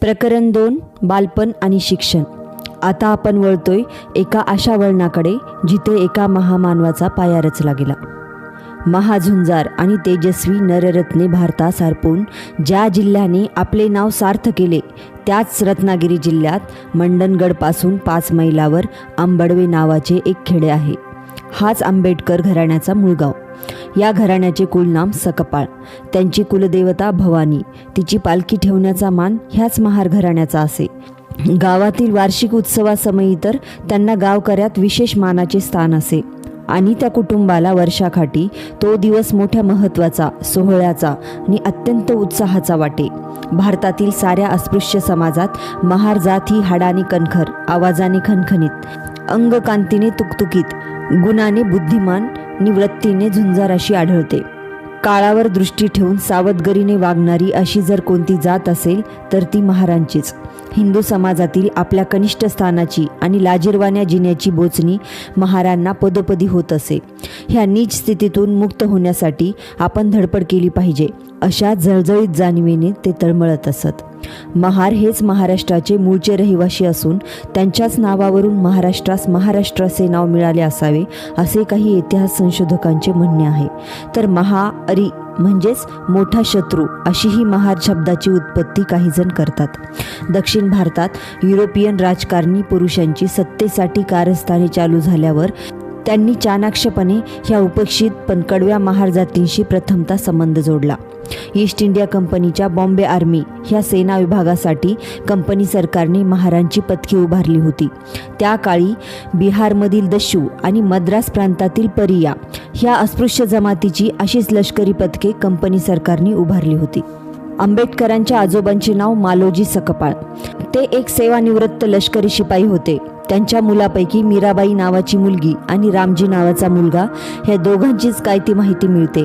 प्रकरण 2 बालपण आणि शिक्षण. आता आपण वळतोय एका अशा वळणाकडे जिथे एका महामानवाचा पाया रचला गेला. महाझुंजार आणि तेजस्वी नररत्ने भारतास अर्पून ज्या जिल्ह्याने आपले नाव सार्थ केले त्याच रत्नागिरी जिल्ह्यात मंडणगडपासून 5 मैलावर आंबडवे नावाचे एक खेडे आहे. हाच आंबेडकर घराण्याचा मूळ गाव. या घराण्याचे कुलनाम सकपाळ. त्यांची कुलदेवता भवानी. तिची पालखी ठेवण्याचा मान ह्याच महार घराण्याचा असे. गावातील वार्षिक उत्सवासमयी तर त्यांना गावकऱ्यात विशेष मानाचे स्थान असे आणि त्या कुटुंबाला वर्षाकाठी तो दिवस मोठ्या महत्त्वाचा, सोहळ्याचा आणि अत्यंत उत्साहाचा वाटे. भारतातील साऱ्या अस्पृश्य समाजात महार जात ही हाडाने कणखर, आवाजाने खणखणीत, अंगकांतीने तुकतुकीत, गुणाने बुद्धिमान, निवृत्तीने झुंजार अशी आढळते. काळावर दृष्टी ठेवून सावधगिरीने वागणारी अशी जर कोणती जात असेल तर ती महारांचीच. हिंदू समाजातील आपल्या कनिष्ठ स्थानाची आणि लाजिरवाण्या जिन्याची बोचणी महारांना पदोपदी होत असे. ह्या नीच स्थितीतून मुक्त होण्यासाठी आपण धडपड केली पाहिजे अशा जळजळीत जाणीवेने ते तळमळत असत. महार हेच महाराष्ट्राचे मूळचे रहिवासी असून त्यांच्याच नावावरून महाराष्ट्रास महाराष्ट्र असे नाव मिळाले असावे असे काही इतिहास संशोधकांचे म्हणणे आहे. तर महाअरी म्हणजेच मोठा शत्रू अशी ही महार शब्दाची उत्पत्ती काही जण करतात. दक्षिण भारतात युरोपियन राजकारणी पुरुषांची सत्तेसाठी कारस्थाने चालू झाल्यावर त्यांनी चाणाक्षपणे ह्या उपेक्षित पण कडव्या महार जातींशी प्रथमतः संबंध जोडला. ईस्ट इंडिया कंपनीच्या बॉम्बे आर्मी ह्या सेना विभागासाठी कंपनी सरकारने महारांची पथके उभारली होती. त्या काळी बिहारमधील दस्यू आणि मद्रास प्रांतातील परिया ह्या अस्पृश्य जमातीची अशीच लष्करी पथके कंपनी सरकारने उभारली होती. आंबेडकरांच्या आजोबांचे नाव मालोजी सकपाळ. ते एक सेवानिवृत्त लष्करी शिपाई होते. त्यांच्या मुलापैकी मीराबाई नावाची मुलगी आणि रामजी नावाचा मुलगा ह्या दोघांचीच काय ती माहिती मिळते.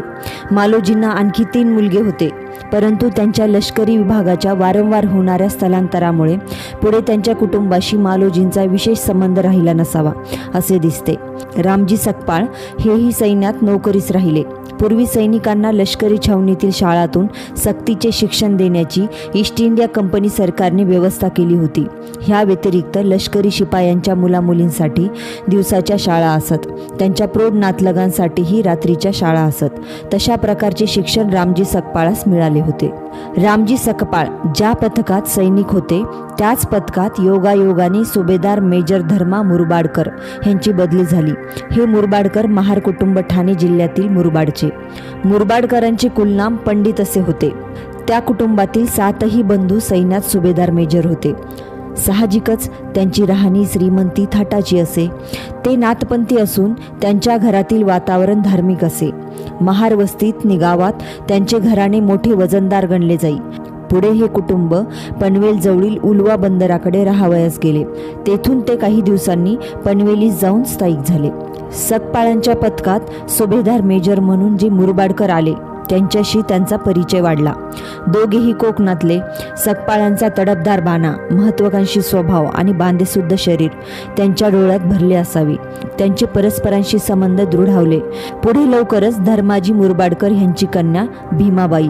मालोजींना आणखी 3 मुलगे होते, परंतु त्यांच्या लष्करी विभागाच्या वारंवार होणाऱ्या स्थलांतरामुळे पुढे त्यांच्या कुटुंबाशी मालोजींचा विशेष संबंध राहिला नसावा असे दिसते. रामजी सकपाळ हेही सैन्यात नोकरीस राहिले. पूर्वी सैनिकांना लष्करी छावणीतील शाळातून सक्तीचे शिक्षण देण्याची ईस्ट इंडिया कंपनी सरकारने व्यवस्था केली होती. ह्या व्यतिरिक्त लष्करी शिपायांच्या मुलामुलींसाठी दिवसाच्या शाळा असत, त्यांच्या प्रौढ नातलगांसाठीही रात्रीच्या शाळा असत. तशा प्रकारचे शिक्षण रामजी सकपाळास मिळाले होते. रामजी सकपाळ ज्या पथकात सैनिक होते त्याच पथकात योगायोगाने सुभेदार मेजर धर्मा मुरबाडकर यांची बदली झाली. हे मुरबाडकर महार कुटुंब ठाणे जिल्ह्यातील मुरबाडचे. मुरबाडकरांचे कुलनाम पंडित असे होते. त्या कुटुंबातील 7ही बंधू सैन्यात सुभेदार मेजर होते. साहजिकच त्यांची राहणी श्रीमंती थाटाची असे. ते नाथपंथी असून त्यांच्या घरातील वातावरण धार्मिक असे. महार वस्तीत नि गावात त्यांचे घराणे मोठे वजनदार गणले जाई. पुढे हे कुटुंब पनवेल जवळील उलवा बंदराकडे राहावयास गेले. तेथून ते काही दिवसांनी पनवेलीस जाऊन स्थायिक झाले. सकपाळांच्या पथकात सुभेदार मेजर म्हणून जे मुरबाडकर आले त्यांच्याशी त्यांचा परिचय वाढला. दोघेही कोकणातले. सकपाळांचा तडफदार बाणा, महत्त्वाकांक्षी स्वभाव आणि बांधेसुद्ध शरीर त्यांच्या डोळ्यात भरले असावे. त्यांचे परस्परांशी संबंध दृढावले. पुढे लवकरच धर्माजी मुरबाडकर यांची कन्या भीमाबाई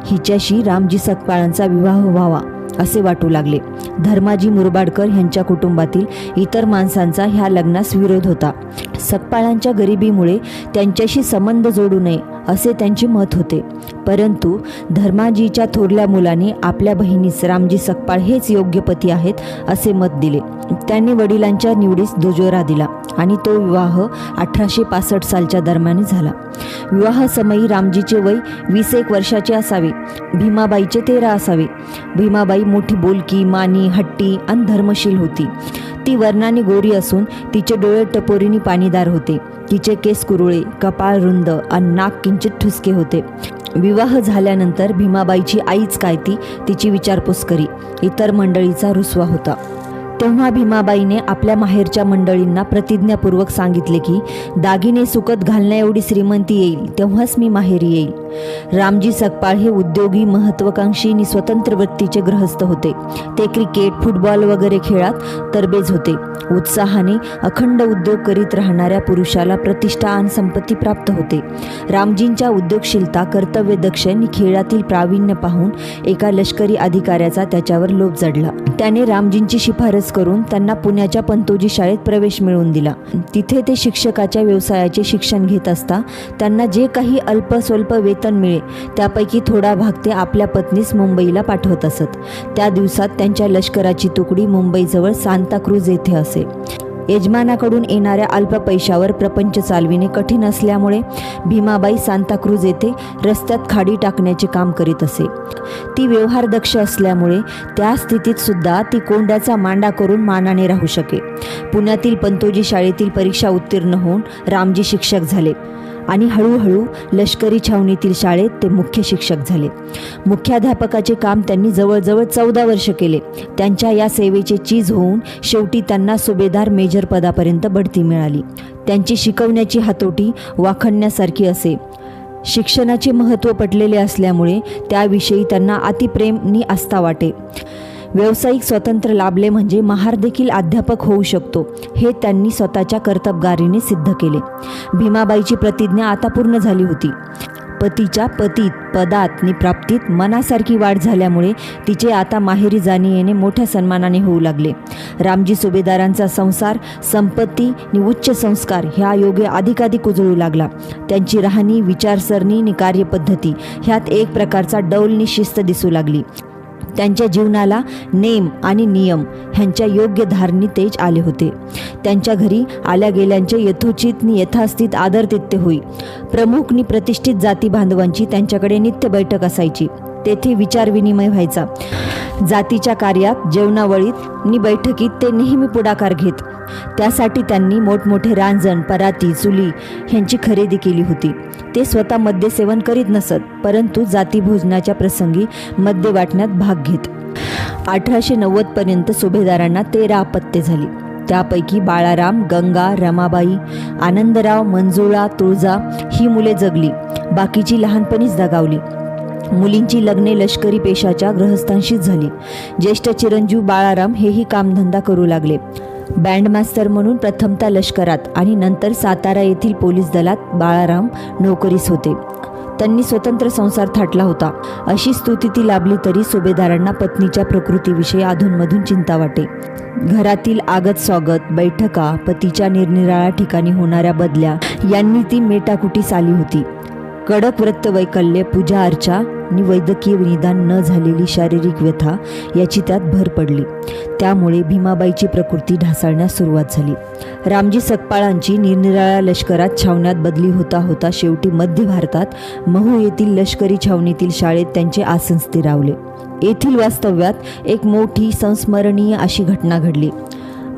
हिच्याशी रामजी सकपाळांचा विवाह व्हावा असे वाटू लागले. धर्माजी मुरबाडकर यांच्या कुटुंबातील इतर माणसांचा ह्या लग्नास विरोध होता. सकपाळांच्या गरिबीमुळे त्यांच्याशी संबंध जोडू नये असे त्यांचे मत होते. परंतु धर्माजीच्या थोरल्या मुलाने आपल्या बहिणीस रामजी सकपाळ हेच योग्य पती आहेत असे मत दिले. त्यांनी वडिलांच्या निवडीस दुजोरा दिला आणि तो विवाह 1865 सालच्या दरम्यान झाला. विवाहासमयी रामजीचे वय 21 वर्षाचे असावे. भीमाबाईचे 13 असावे. भीमाबाई मोठी बोलकी, मानी, हट्टी आणि धर्मशील होती. ती वर्णाने गोरी असून तिचे डोळे टपोरीने पाणीदार होते. तिचे केस कुरुळे, कपाळ रुंद आणि नाक किंचित ठुसके होते. विवाह झाल्यानंतर भीमाबाईची आईच काय ती तिची विचारपूस करी. इतर मंडळीचा रुसवा होता. तेव्हा भीमाबाईने आपल्या माहेरच्या मंडळींना प्रतिज्ञापूर्वक सांगितले की दागिने सुकत घालण्या एवढी श्रीमंती येईल तेव्हाच मी माहेरी येईल. रामजी सकपाळ हे उद्योगी, महत्त्वाकांक्षी आणि स्वतंत्र वृत्तीचे गृहस्थ होते. ते क्रिकेट, फुटबॉल वगैरे खेळात तरबेज होते. उत्साहाने अखंड उद्योग करीत राहणाऱ्या पुरुषाला प्रतिष्ठा आणि संपत्ती प्राप्त होते. रामजींच्या उद्योगशीलता, कर्तव्यदक्ष आणि खेळातील प्रावीण्य पाहून एका लष्करी अधिकाऱ्याचा त्याच्यावर लोभ जडला. त्याने रामजींची शिफारस करून त्यांना पुण्याच्या पंतोजी शाळेत प्रवेश मिळवून दिला. तिथे ते शिक्षकाच्या व्यवसायाचे शिक्षण घेत असता त्यांना जे काही अल्प स्वल्प वेतन मिळे त्यापैकी थोडा भाग ते आपल्या पत्नीस मुंबईला पाठवत असत. त्या दिवसात त्यांच्या लष्कराची तुकडी मुंबईजवळ सांताक्रूझ येथे असे. यजमानाकडून येणाऱ्या अल्प पैशावर प्रपंच चालविणे कठीण असल्यामुळे भीमाबाई सांताक्रूझ येथे रस्त्यात खाडी टाकण्याचे काम करीत असे. ती व्यवहारदक्ष असल्यामुळे त्या स्थितीत सुद्धा ती कोंड्याचा मांडा करून मानाने राहू शके. पुण्यातील पंतोजी शाळेतील परीक्षा उत्तीर्ण होऊन रामजी शिक्षक झाले आणि हळूहळू लष्करी छावणीतील शाळेत ते मुख्य शिक्षक झाले. मुख्याध्यापकाचे काम त्यांनी जवळजवळ 14 वर्ष केले. त्यांच्या या सेवेचे चीज होऊन शेवटी त्यांना सुभेदार मेजर पदापर्यंत बढती मिळाली. त्यांची शिकवण्याची हातोटी वाखाणण्यासारखी असे. शिक्षणाचे महत्त्व पटलेले असल्यामुळे त्याविषयी त्यांना अतिप्रेम नि आस्था वाटे. व्यावसायिक स्वातंत्र्य लाभले म्हणजे महार देखील अध्यापक होऊ शकतो हे त्यांनी स्वतःच्या कर्तबगारीने सिद्ध केले. भीमाबाईची प्रतिज्ञा आता पूर्ण झाली होती. पतीच्या पतीत, पदात नि प्राप्तीत मनासारखी वाढ झाल्यामुळे तिचे आता माहेरी जाणे येणे मोठ्या सन्मानाने होऊ लागले. रामजी सुभेदारांचा संसार, संपत्ती नि उच्च संस्कार ह्या योगे अधिकाधिक उजळू लागला. त्यांची राहणी, विचारसरणी नि कार्यपद्धती ह्यात एक प्रकारचा डौल नि शिस्त दिसू लागली. त्यांच्या जीवनाला नेम आणि नियम ह्यांच्या योग्य धारणी तेज आले होते. त्यांच्या घरी आल्या गेल्यांचे यथोचित नि यथास्थित आदरातिथ्य होई. प्रमुख नि प्रतिष्ठित जाती बांधवांची त्यांच्याकडे नित्य बैठक असायची. तेथे विचारविनिमय व्हायचा. जातीच्या कार्यात, जेवणावळीत नि बैठकीत ते नेहमी पुढाकार घेत. त्यासाठी त्यांनी मोठमोठे रांजण, पराती, चुली ह्यांची खरेदी केली होती. ते स्वतः मद्यसेवन करीत नसत, परंतु जाती भोजनाच्या प्रसंगी मद्य वाटण्यात भाग घेत. 1890 पर्यंत सुभेदारांना 13 अपत्ये झाली. त्यापैकी बाळाराम, गंगा, रमाबाई, आनंदराव, मंजुळा, तुळजा ही मुले जगली. बाकीची लहानपणीच दगावली. मुलींची लग्ने लष्करी पेशाच्या गृहस्थांशीच झाली. ज्येष्ठ चिरंजीव बाळाराम हेही कामधंदा करू लागले. बँडमास्तर म्हणून प्रथमतः लष्करात आणि नंतर सातारा येथील पोलीस दलात बाळाराम नोकरीस होते. त्यांनी स्वतंत्र संसार थाटला होता. अशी स्तुती ती लाभली तरी सुभेदारांना पत्नीच्या प्रकृतीविषयी अधूनमधून चिंता वाटे. घरातील आगत स्वागत, बैठका, पतीच्या निरनिराळ्या ठिकाणी होणाऱ्या बदल्या यांनी ती मेटाकुटीस आली होती. कडक व्रतवैकल्य, पूजा अर्चा आणि वैद्यकीय निदान न झालेली शारीरिक व्यथा याची त्यात भर पडली. त्यामुळे भीमाबाईची प्रकृती ढासळण्यास सुरुवात झाली. रामजी सकपाळांची निरनिराळ्या लष्करात छावण्यात बदली होता होता शेवटी मध्य भारतात महू येथील लष्करी छावणीतील शाळेत त्यांचे आसन स्थिरावले. येथील वास्तव्यात एक मोठी संस्मरणीय अशी घटना घडली.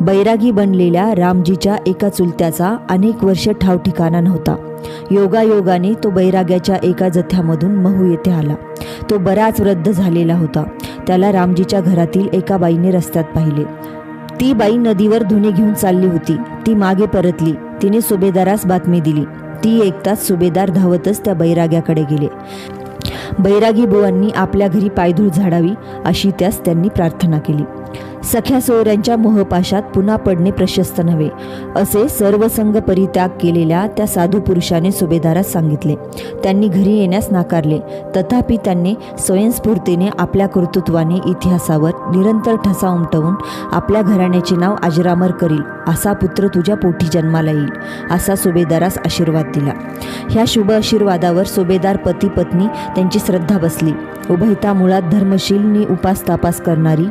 बैरागी बनलेल्या रामजीच्या एका चुलत्याचा अनेक वर्ष ठाव ठिकाणा नव्हता. योगायोगाने तो बैराग्याच्या एका जथ्यामधून महू येथे आला. तो बराच वृद्ध झालेला होता. त्याला रामजीच्या घरातील एका बाईने रस्त्यात पाहिले. ती बाई नदीवर धुणे घेऊन चालली होती. ती मागे परतली. तिने सुभेदारास बातमी दिली. ती ऐकताच सुभेदार धावतच त्या बैराग्याकडे गेले. बैरागी बुवांनी आपल्या घरी पायधूळ झाडावी अशी त्यास त्यांनी प्रार्थना केली. सख्या सोयऱ्यांच्या मोहपाशात पुन्हा पडणे प्रशस्त नव्हे असे सर्वसंग परित्याग केलेल्या त्या साधू पुरुषाने सुभेदारास सांगितले. त्यांनी घरी येण्यास नाकारले. तथापि त्यांनी स्वयंस्फूर्तीने आपल्या कर्तृत्वाने इतिहासावर निरंतर ठसा उमटवून आपल्या घराण्याचे नाव अजरामर करील असा पुत्र तुझ्या पोटी जन्माला येईल असा सुभेदारास आशीर्वाद दिला. ह्या शुभ आशीर्वादावर सुभेदार पती पत्नी त्यांची श्रद्धा बसली. उभयता मुळात धर्मशील नि उपास तापास करणारी,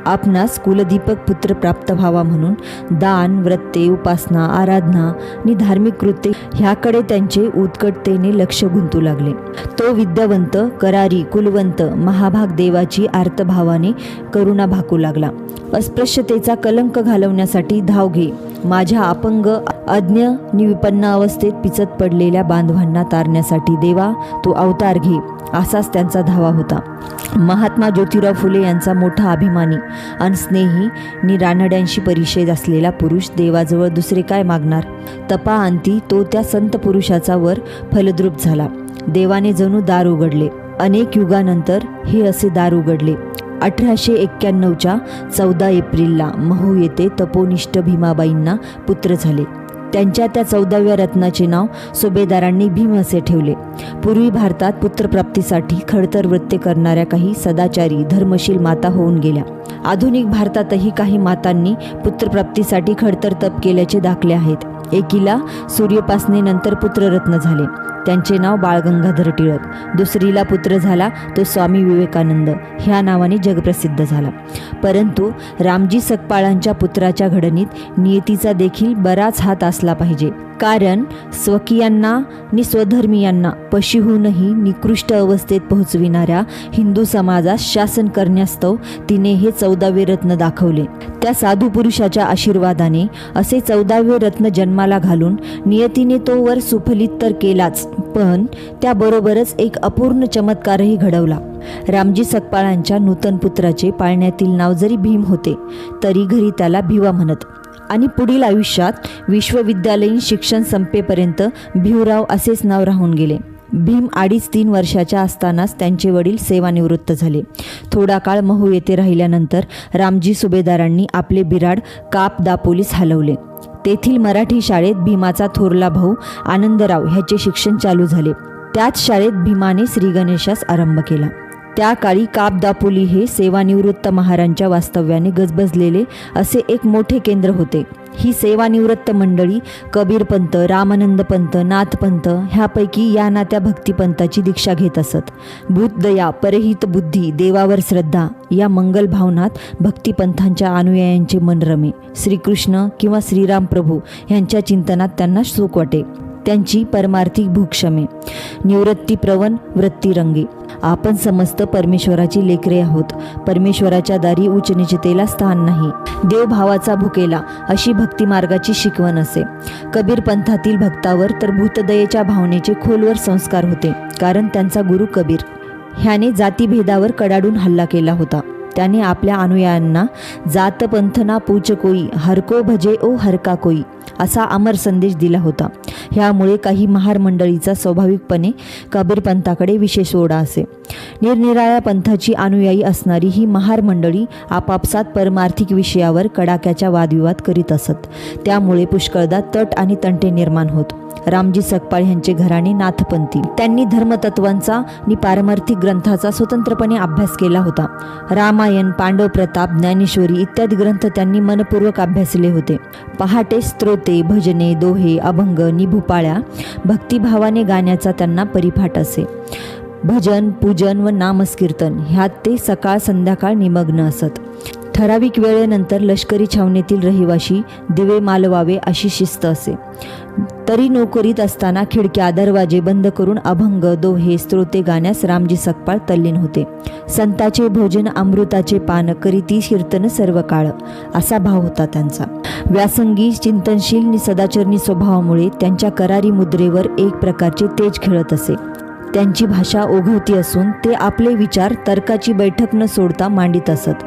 आपणास कुलदीपक पुत्र प्राप्त व्हावा म्हणून दान, व्रते, उपासना, आराधना आणि धार्मिक कृत्ये ह्याकडे त्यांचे उत्कटतेने लक्ष गुंतू लागले. तो विद्यावंत, करारी, कुलवंत, महाभाग देवाची आर्तभावाने करुणा भाकू लागला. अस्पृश्यतेचा कलंक घालवण्यासाठी धाव घे. माझ्या अपंग, अज्ञ नि विपन्न अवस्थेत पिचत पडलेल्या बांधवांना तारण्यासाठी देवा तू अवतार घे असाच त्यांचा धावा होता. महात्मा ज्योतिराव फुले यांचा मोठा अभिमानी अनस्नेही नि रानड्यांशी परिचय असलेला पुरुष देवाजवळ दुसरे काय मागणार. तपाअंती तो त्या संत पुरुषाचा वर फलद्रूप झाला. देवाने जणू दार उघडले. अनेक युगानंतर हे असे दार उघडले. 1891च्या 14 एप्रिलला महू येथे तपोनिष्ठ भीमाबाईंना पुत्र झाले. त्यांच्या त्या 14व्या रत्नाचे नाव सुभेदारांनी भीम असे ठेवले. पूर्वी भारतात पुत्रप्राप्तीसाठी खडतर वृत्ते करणाऱ्या काही सदाचारी धर्मशील माता होऊन गेल्या. आधुनिक भारतातही काही मातांनी पुत्रप्राप्तीसाठी खडतर तप केल्याचे दाखले आहेत. एकीला सूर्योपासनेनंतर पुत्ररत्न झाले. त्यांचे नाव बाळ गंगाधर टिळक. दुसरीला पुत्र झाला तो स्वामी विवेकानंद ह्या नावाने जगप्रसिद्ध झाला. परंतु रामजी सकपाळांच्या पुत्राच्या घडणीत नियतीचा देखील बराच हात असला पाहिजे. कारण स्वकीयांना नि स्वधर्मीयांना पशीहूनही निकृष्ट अवस्थेत पोहोचविणाऱ्या हिंदू समाजास शासन करण्यास्तव तिने हे 14वे रत्न दाखवले. त्या साधू पुरुषाच्या आशीर्वादाने असे 14वे रत्न जन्माला घालून नियतीने तो वर सुफलित तर केलाच, पण त्याबरोबरच एक अपूर्ण चमत्कारही घडवला. रामजी सकपाळांच्या नूतन पुत्राचे पाळण्यातील नाव जरी भीम होते तरी घरी त्याला भिवा म्हणत आणि पुढील आयुष्यात विश्वविद्यालयीन शिक्षण संपेपर्यंत भिवराव असेच नाव राहून गेले. भीम 2.5-3 वर्षाच्या असतानाच त्यांचे वडील सेवानिवृत्त झाले. थोडा काळ महू येथे राहिल्यानंतर रामजी सुभेदारांनी आपले बिराड काप दापोलीस हलवले. तेथील मराठी शाळेत भीमाचा थोरला भाऊ आनंदराव ह्याचे शिक्षण चालू झाले. त्याच शाळेत भीमाने श्रीगणेशास आरंभ केला. त्या काळी काप दापोली हे सेवानिवृत्त महारांच्या वास्तव्याने गजबजलेले असे एक मोठे केंद्र होते. ही सेवानिवृत्त मंडळी कबीरपंत, रामानंदपंत, नाथपंत ह्यापैकी या नात्या भक्तिपंथाची दीक्षा घेत असत. भूतदया, परहित बुद्धी, देवावर श्रद्धा या मंगल भावनात भक्तिपंथांच्या अनुयायांचे मन रमे. श्रीकृष्ण किंवा श्रीराम प्रभू यांच्या चिंतनात त्यांना सुख वाटे. त्यांची परमार्थिक भूक शमे. निवृत्ती प्रवण वृत्ती रंगे. आपण समस्त परमेश्वराची लेकरे आहोत. परमेश्वराच्या दारी उच्च निचतेला स्थान नाही. देवभावाचा भुकेला अशी भक्तिमार्गाची शिकवण असे. कबीर पंथातील भक्तावर तर भूतदयेच्या भावनेचे खोलवर संस्कार होते. कारण त्यांचा गुरु कबीर ह्याने जातीभेदावर कडाडून हल्ला केला होता. त्याने आपल्या अनुयायांना जात पंथ ना पूछ कोई, हरको भजे ओ हरका कोई असा अमर संदेश दिला होता. ह्यामुळे काही महार मंडळीचा स्वाभाविकपणे कबीर पंथाकडे विशेष ओढा असे. निरनिराळ्या पंथाची अनुयायी असणारी ही महार मंडळी आपापसात परमार्थिक विषयावर कडाक्याच्या वादविवाद करीत असत. त्यामुळे पुष्कळदा तट आणि तंटे निर्माण होत. रामजी सकपाळ यांचे घराणे नाथपंथी. त्यांनी धर्मतत्वांचा आणि पारमार्थिक ग्रंथाचा स्वतंत्रपणे अभ्यास केला होता. रामायण, पांडव प्रताप, ज्ञानेश्वरी इत्यादी ग्रंथ त्यांनी मनपूर्वक अभ्यासले होते. पहाटे स्तोत्रे, भजने, दोहे, अभंग नि भूपाळ्या भक्तिभावाने गाण्याचा त्यांना परिपाठ असे. भजन, पूजन व नामस्कीर्तन ह्यात ते सकाळ संध्याकाळ निमग्न असत. ठराविक वेळेनंतर लष्करी छावणीतील रहिवाशी दिवे मालवावे अशी शिस्त असे. तरी नोकरीत असताना खिडक्या दरवाजे बंद करून अभंग, दोहे, स्तोत्रे गाण्यास रामजी सकपाळ तल्लीन होते. संताचे भोजन अमृताचे पान करीती कीर्तन सर्व काळ असा भाव होता त्यांचा. व्यासंगी, चिंतनशील नि सदाचरणी स्वभावामुळे त्यांच्या करारी मुद्रेवर एक प्रकारचे तेज खेळत असे. त्यांची भाषा ओघवती असून ते आपले विचार तर्काची बैठक न सोडता मांडित असत.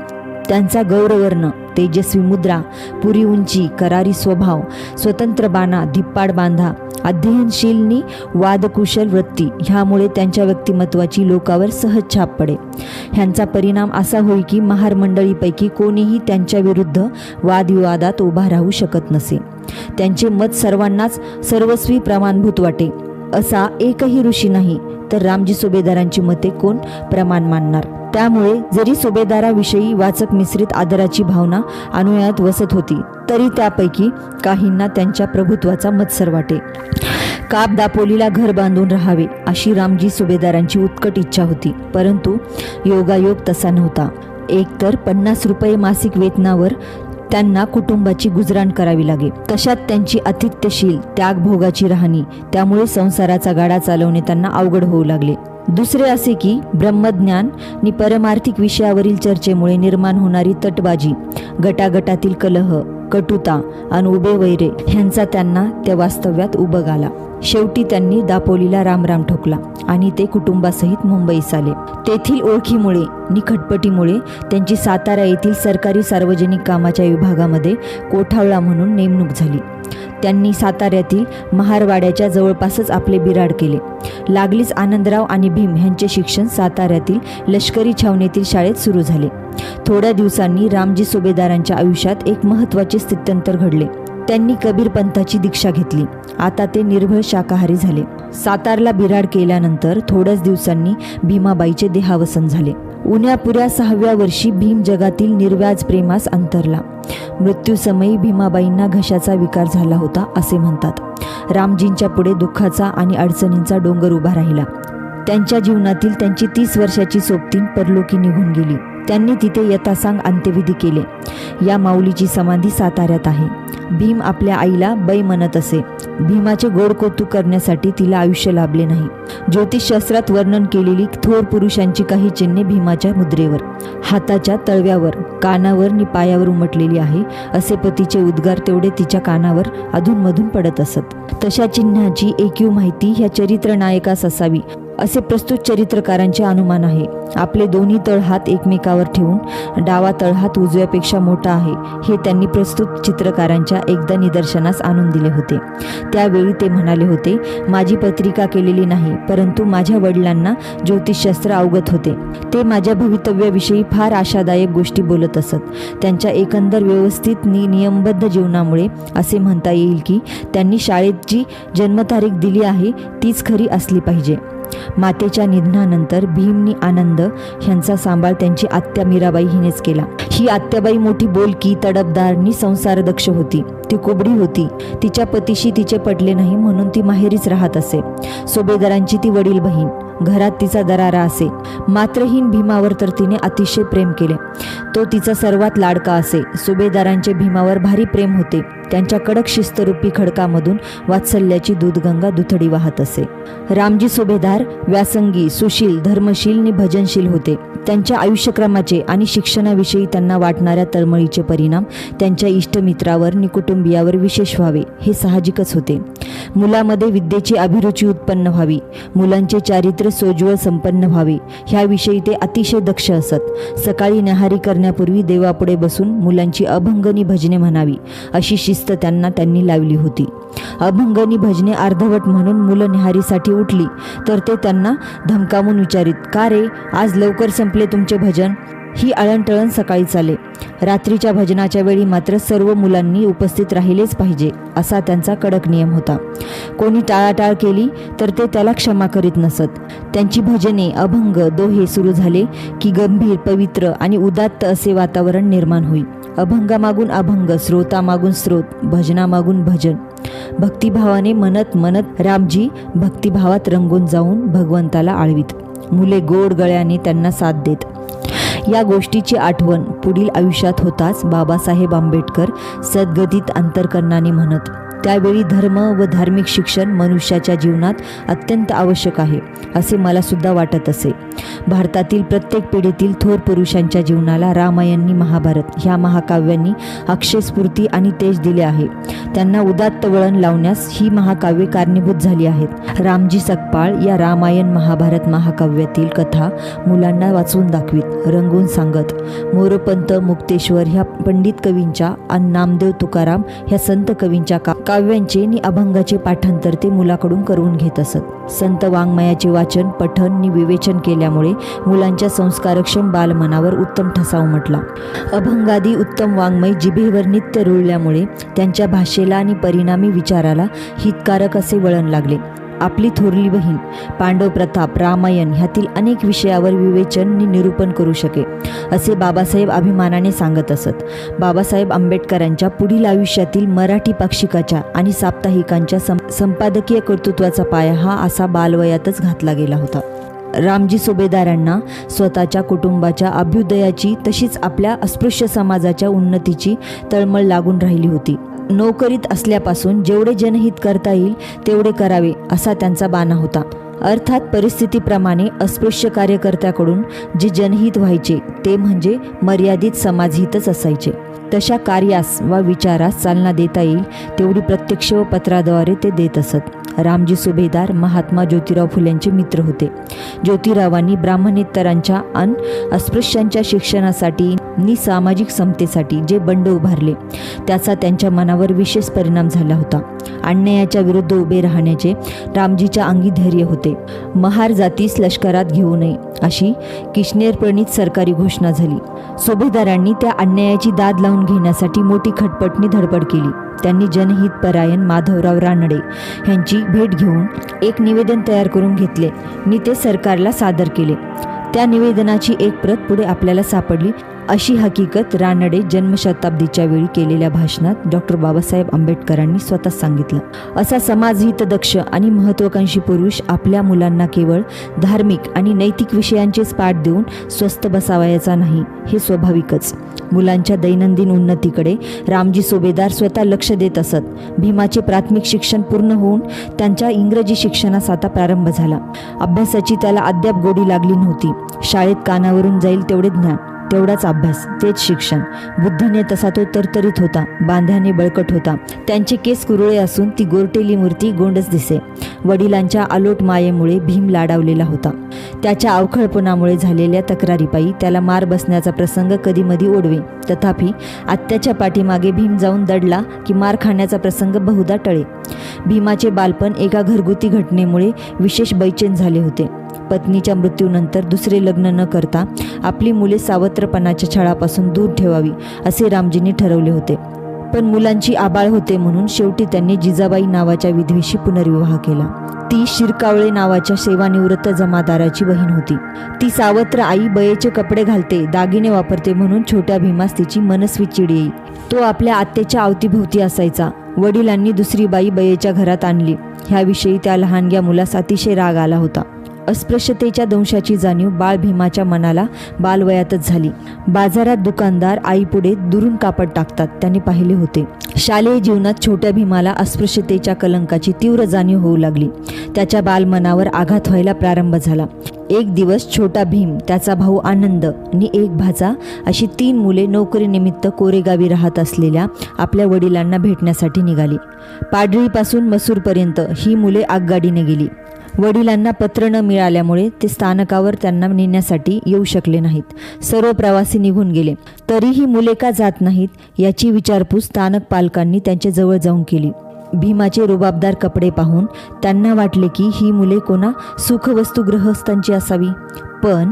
त्यांचा गौरवर्ण, तेजस्वी मुद्रा, पुरी उंची, करारी स्वभाव, स्वतंत्र बाणा, धिप्पाड बांधा, अध्ययनशीलनी वादकुशल वृत्ती ह्यामुळे त्यांच्या व्यक्तिमत्वाची लोकावर सहज छाप पडे. ह्यांचा परिणाम असा होई की महार मंडळीपैकी कोणीही त्यांच्या विरुद्ध वादविवादात उभा राहू शकत नसे. त्यांचे मत सर्वांनाच सर्वस्वी प्रमाणभूत वाटे. असा एकही ऋषी नाही तर रामजी सुभेदारांची मते कोण प्रमाण मानणार. त्यामुळे जरी सुभेदाराविषयी वाचक मिश्रित आदराची भावना अनुयायात वसत होती तरी त्यापैकी काहींना त्यांच्या प्रभुत्वाचा मत्सर वाटे. काप दापोलीला घर बांधून राहावे अशी रामजी सुभेदारांची उत्कट इच्छा होती. परंतु योगायोग तसा नव्हता. एकतर 50 रुपये मासिक वेतनावर त्यांना कुटुंबाची गुजराण करावी लागे. तशात त्यांची अतिथ्यशील त्यागभोगाची राहणी, त्यामुळे संसाराचा गाडा चालवणे त्यांना अवघड होऊ लागले. दुसरे असे की ब्रह्मज्ञान नि परमार्थिक विषयावरील चर्चेमुळे निर्माण होणारी तटबाजी, गटागटातील कलह, कटुता आणि उभे वैरे ह्यांचा त्यांना त्या वास्तव्यात उबग आला. शेवटी त्यांनी दापोलीला रामराम ठोकला आणि ते कुटुंबासहित मुंबईस आले. तेथील ओळखीमुळे निखटपटीमुळे त्यांची सातारा येथील सरकारी सार्वजनिक कामाच्या विभागामध्ये कोठावळा म्हणून नेमणूक झाली. त्यांनी साताऱ्यातील महारवाड्याच्या जवळपासच आपले बिराड केले. लागलीच आनंदराव आणि भीम ह्यांचे शिक्षण साताऱ्यातील लष्करी छावणीतील शाळेत सुरू झाले. थोड्या दिवसांनी रामजी सुभेदारांच्या आयुष्यात एक महत्त्वाचे स्थित्यंतर घडले. त्यांनी कबीर पंथाची दीक्षा घेतली. आता ते निर्भय शाकाहारी झाले. सातारला बिराड केल्यानंतर थोड्याच दिवसांनी भीमाबाईचे देहावसन झाले. उन्यापुऱ्या 6व्या वर्षी भीम जगातील निर्व्याज प्रेमास अंतरला. मृत्यूसमयी भीमाबाईंना घशाचा विकार झाला होता असे म्हणतात. रामजींच्या पुढे दुःखाचा आणि अडचणींचा डोंगर उभा राहिला. त्यांच्या जीवनातील त्यांची 30 वर्षाची सोबतीण परलोकी निघून गेली. त्यांनी तिथे यथासांग अंत्यविधी केले. या माऊलीची समाधी साताऱ्यात आहे. भीम आपल्या आईला बै म्हणत असे. भीमाचे गोड कौतुक करण्यासाठी तिला आयुष्य लाभले नाही. ज्योतिषशास्त्रात वर्णन केलेली थोर पुरुषांची काही चिन्हे भीमाच्या मुद्रेवर, हाताच्या तळव्यावर, कानावर आणि पायावर उमटलेली आहे असे पतीचे उद्गार तेवढे तिच्या कानावर अधूनमधून पडत असत. तशा चिन्हाची एकूव माहिती ह्या चरित्र नायकास असावी असे प्रस्तुत चरित्रकारांचे अनुमान आहे. आपले दोन्ही तळहात एकमेकावर ठेवून डावा तळहात उजव्यापेक्षा मोठा आहे हे त्यांनी प्रस्तुत चित्रकारांच्या एकदा निदर्शनास आणून दिले होते. त्यावेळी ते म्हणाले होते, माझी पत्रिका केलेली नाही, परंतु माझ्या वडिलांना ज्योतिषशास्त्र अवगत होते. ते माझ्या भवितव्याविषयी फार आशादायक गोष्टी बोलत असत. त्यांच्या एकंदर व्यवस्थित नियमबद्ध जीवनामुळे असे म्हणता येईल की त्यांनी शाळेत जी जन्मतारीख दिली आहे तीच खरी असली पाहिजे. मातेच्या निधनानंतर भीमनी आनंद ह्यांचा सांभाळ त्यांची आत्या मीराबाई हिनेच केला. ही आत्याबाई मोठी बोलकी, तडफदार आणि संसारदक्ष होती. ती कुबडी होती. तिच्या पतीशी तिचे पटले नाही म्हणून ती माहेरीच राहत असे. सुभेदारांची ती वडील बहीण. घरात तिचा दरारा असे. मात्रहीन भीमावर तर तिने अतिशय प्रेम केले. तो तिचा सर्वात लाडका असे. सुभेदारांचे भीमावर भारी प्रेम होते. त्यांच्या कडक शिस्तरूपी खडकामधून वात्सल्याची दूधगंगा दुथडी वाहत असे. रामजी सुभेदार व्यासंगी, सुशील, धर्मशील आणि भजनशील होते. त्यांच्या आयुष्यक्रमाचे आणि शिक्षणाविषयी त्यांना वाटणाऱ्या तळमळीचे परिणाम त्यांच्या इष्टमित्रावर आणि कुटुंबियावर विशेष व्हावे हे साहजिकच होते. मुलामध्ये विद्येची अभिरुची उत्पन्न व्हावी, मुलांचे चारित्र्य सोज्वळ संपन्न व्हावे ह्याविषयी ते अतिशय दक्ष असत. सकाळी न्याहारी करण्यापूर्वी देवापुढे बसून मुलांची अभंगनी भजने म्हणावी अशी शिस्त त्यांनी लावली होती. अभंगनी भजने अर्धवट म्हणून मुलं न्याहारीसाठी उठली तर ते त्यांना धमकावून विचारित, का रे, आज लवकर संपले तुमचे भजन? ही अळणटळण सकाळी चाले. रात्रीच्या भजनाच्या वेळी मात्र सर्व मुलांनी उपस्थित राहिलेच पाहिजे असा त्यांचा कडक नियम होता. कोणी टाळाटाळ केली तर ते त्याला क्षमा करीत नसत. त्यांची भजने, अभंग, दोहे सुरू झाले की गंभीर, पवित्र आणि उदात्त असे वातावरण निर्माण होई. अभंगामागून अभंग, स्रोतामागून स्रोत, भजनामागून भजन. भक्तिभावाने म्हणत म्हणत रामजी भक्तिभावात रंगून जाऊन भगवंताला आळवीत. मुले गोड गळ्याने त्यांना साथ देत. या गोष्टीची आठवण पुढील आयुष्यात होताच बाबासाहेब आंबेडकर सद्गतीत अंतर्करणाने म्हणत. त्यावेळी धर्म व धार्मिक शिक्षण मनुष्याच्या जीवनात अत्यंत आवश्यक आहे असे मला सुद्धा वाटत असे. भारतातील प्रत्येक पिढीतील थोर पुरुषांच्या जीवनाला रामायण आणि महाभारत ह्या महाकाव्यांनी अक्षय स्फूर्ती आणि तेज दिले आहे. त्यांना उदात्त वळण लावण्यास ही महाकाव्ये कारणीभूत झाली आहेत. रामजी सकपाळ या रामायण महाभारत महाकाव्यातील कथा मुलांना वाचवून दाखवीत, रंगवून सांगत. मोरपंत, मुक्तेश्वर ह्या पंडित कवींच्या आणि नामदेव तुकाराम ह्या संत कवींच्या काव्यांचे आणि अभंगाचे पाठांतर ते मुलाकडून करून घेत असत. संत वाङ्मयाचे वाचन, पठण आणि विवेचन केल्यामुळे मुलांच्या संस्कारक्षम बालमनावर उत्तम ठसा उमटला. अभंगादी उत्तम वाङ्मय जिभेवर नित्य रुळल्यामुळे त्यांच्या भाषेला आणि परिणामी विचाराला हितकारक असे वळण लागले. आपली थोरली बहीण पांडव प्रताप रामायण ह्यातील अनेक विषयावर विवेचन आणि निरूपण करू शके असे बाबासाहेब अभिमानाने सांगत असत. बाबासाहेब आंबेडकरांच्या पुढील आयुष्यातील मराठी पाक्षिकाच्या आणि साप्ताहिकांच्या संपादकीय कर्तृत्वाचा पाया हा असा बालवयातच घातला गेला होता. रामजी सुभेदारांना स्वतःच्या कुटुंबाच्या अभ्युदयाची तशीच आपल्या अस्पृश्य समाजाच्या उन्नतीची तळमळ लागून राहिली होती. नोकरीत असल्यापासून जेवढे जनहित करता येईल तेवढे करावे असा त्यांचा बाणा होता. अर्थात परिस्थितीप्रमाणे अस्पृश्य कार्यकर्त्याकडून जे जनहित व्हायचे ते म्हणजे मर्यादित समाजहितच असायचे. तशा कार्यास वा विचारास चालना देता येईल तेवढी प्रत्यक्ष व पत्राद्वारे ते देत असत. रामजी सुभेदार महात्मा ज्योतिराव फुलेंचे मित्र होते. ज्योतिरावांनी ब्राह्मणेतरांच्या आणि अस्पृश्यांच्या शिक्षणासाठी नि सामाजिक समतेसाठी जे बंड उभारले त्याचा त्यांच्या मनावर विशेष परिणाम झाला होता. अन्यायाच्या विरुद्ध उभे राहण्याचे रामजीच्या अंगी धैर्य होते. महार जातीस लष्करात घेऊ नये अशी किशनेरप्रणीत सरकारी घोषणा झाली. सुभेदारांनी त्या अन्यायाची दाद लावून घेण्यासाठी मोठी खटपटणी धडपड केली. त्यांनी जनहितपरायण माधवराव रानडे यांची भेट घेऊन एक निवेदन तयार करून घेतले आणि ते सरकारला सादर केले. त्या निवेदनाची एक प्रत पुढे आपल्याला सापडली. अशी हकीकत रानडे जन्मशताब्दीच्या वेळी केलेल्या भाषणात डॉक्टर बाबासाहेब आंबेडकरांनी स्वतः सांगितलं. असा समाजहितदक्ष आणि महत्त्वाकांक्षी पुरुष आपल्या मुलांना केवळ धार्मिक आणि नैतिक विषयांचेच पाठ देऊन स्वस्थ बसावायचा नाही हे स्वाभाविकच. मुलांच्या दैनंदिन उन्नतीकडे रामजी सुभेदार स्वतः लक्ष देत असत. भीमाचे प्राथमिक शिक्षण पूर्ण होऊन त्यांच्या इंग्रजी शिक्षणास आता प्रारंभ झाला. अभ्यासाची त्याला अद्याप गोडी लागली नव्हती. शाळेत कानावरून जाईल तेवढे ज्ञान, तेवढाच अभ्यास, तेच शिक्षण. बुद्धीने तसा तो तरतरीत होता, बांध्याने बळकट होता. त्यांचे केस कुरळे असून ती गोरटेली मूर्ती गोंडच दिसे. वडिलांच्या अलोट मायेमुळे भीम लाडावलेला होता. त्याच्या अवखळपणामुळे झालेल्या तक्रारीपायी त्याला मार बसण्याचा प्रसंग कधीमधी ओढवे. तथापि आत्याच्या पाठीमागे भीम जाऊन दडला की मार खाण्याचा प्रसंग बहुधा टळे. भीमाचे बालपण एका घरगुती घटनेमुळे विशेष बैचेन झाले होते. पत्नीच्या मृत्यूनंतर दुसरे लग्न न करता आपली मुले सावत्रपणाच्या छळापासून दूर ठेवावी असे रामजींनी ठरवले होते. पण मुलांची आबाळ होते म्हणून शेवटी त्यांनी जिजाबाई नावाच्या विधवेशी पुनर्विवाह केला. ती शिरकावळे नावाच्या सेवानिवृत्त जमादाराची बहीण होती. ती सावत्र आई बयेचे कपडे घालते, दागिने वापरते म्हणून छोट्या भीमास तिची मनस्वी चिड येई. तो आपल्या आत्याच्या अवतीभोवती असायचा. वडिलांनी दुसरी बाई बयेच्या घरात आणली. ह्याविषयी त्या लहानग्या मुलास अतिशय राग आला होता. अस्पृश्यतेच्या दंशाची जाणीव बाळ भीमाच्या मनाला बालवयातच झाली. बाजारात दुकानदार आईपुढे दुरून कापड टाकतात त्याने पाहिले होते. शालेय जीवनात छोट्या भीमाला अस्पृश्यतेच्या कलंकाची तीव्र जाणीव होऊ लागली. त्याच्या बालमनावर आघात व्हायला प्रारंभ झाला. एक दिवस छोटा भीम, त्याचा भाऊ आनंद आणि एक भाचा अशी 3 मुले नोकरीनिमित्त कोरेगावी राहत असलेल्या आपल्या वडिलांना भेटण्यासाठी निघाली. पाडळीपासून मसूरपर्यंत ही मुले आगगाडीने गेली. वडिलांना पत्र न मिळाल्यामुळे ते स्थानकावर त्यांना नेण्यासाठी येऊ शकले नाहीत. सर्व प्रवासी निघून गेले. तरीही मुले का जात नाहीत याची विचारपूस स्थानक पालकांनी त्यांच्या जवळ जाऊन केली. भीमाचे रुबाबदार कपडे पाहून त्यांना वाटले की ही मुले कोणा सुखवस्तू गृहस्थांची असावी, पण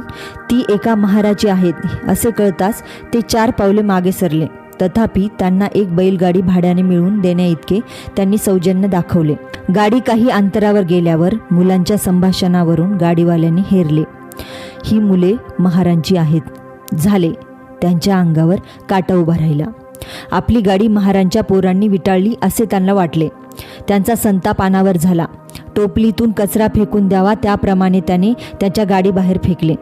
ती एका महाराची आहेत असे कळताच ते 4 पावले मागे सरले. तथापि त्यांना एक बैलगाडी भाड्याने मिळवून देण्याइतके त्यांनी सौजन्य दाखवले. गाडी काही अंतरावर गेल्यावर मुलांच्या संभाषणावरून गाडीवाल्याने हेरले, ही मुले महारांची आहेत. झाले, त्यांच्या अंगावर काटा उभा राहिला. आपली गाडी महारांच्या पोरांनी विटाळली असे त्यांना वाटले. त्यांचा संताप अनावर झाला. टोपलीतून कचरा फेकून द्यावा त्याप्रमाणे त्याने त्याच्या गाडीबाहेर फेकले.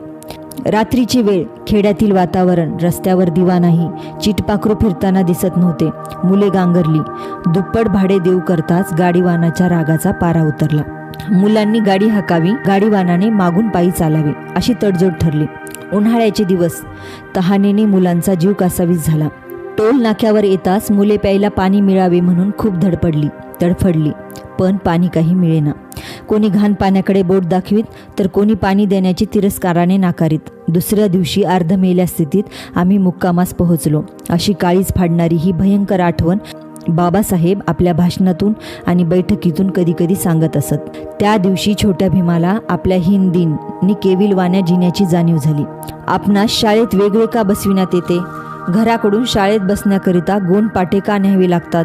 रात्रीची वेळ, खेड्यातील वातावरण, रस्त्यावर दिवा नाही, चिटपाखरू फिरताना दिसत नव्हते. मुले गांगरली. दुप्पट भाडे देऊ करताच गाडीवानाच्या रागाचा पारा उतरला. मुलांनी गाडी हाकावी, गाडीवानाने मागून पायी चालावे अशी तडजोड ठरली. उन्हाळ्याचे दिवस, तहानेने मुलांचा जीव कासावीस झाला. टोल नाक्यावर येताच मुले प्यायला पाणी मिळावे म्हणून खूप तडफडली, पण पाणी काही मिळेना. कोणी घाण पाण्याकडे बोट दाखवीत तर कोणी पाणी देण्याची तिरस्काराने नाकारीत. दुसऱ्या दिवशी अर्धमेल्या स्थितीत आम्ही मुक्कामास पोहोचलो. अशी काळीच फाडणारी ही भयंकर आठवण बाबासाहेब आपल्या भाषणातून आणि बैठकीतून कधीकधी सांगत असत. त्या दिवशी छोट्या भीमाला आपल्या हिंदीन नि केविलवाण्या जिण्याची जाणीव झाली. आपणास शाळेत वेगळे का बसविण्यात येते? घराकडून शाळेत बसण्याकरिता गोंड पाटे का न्यावे लागतात?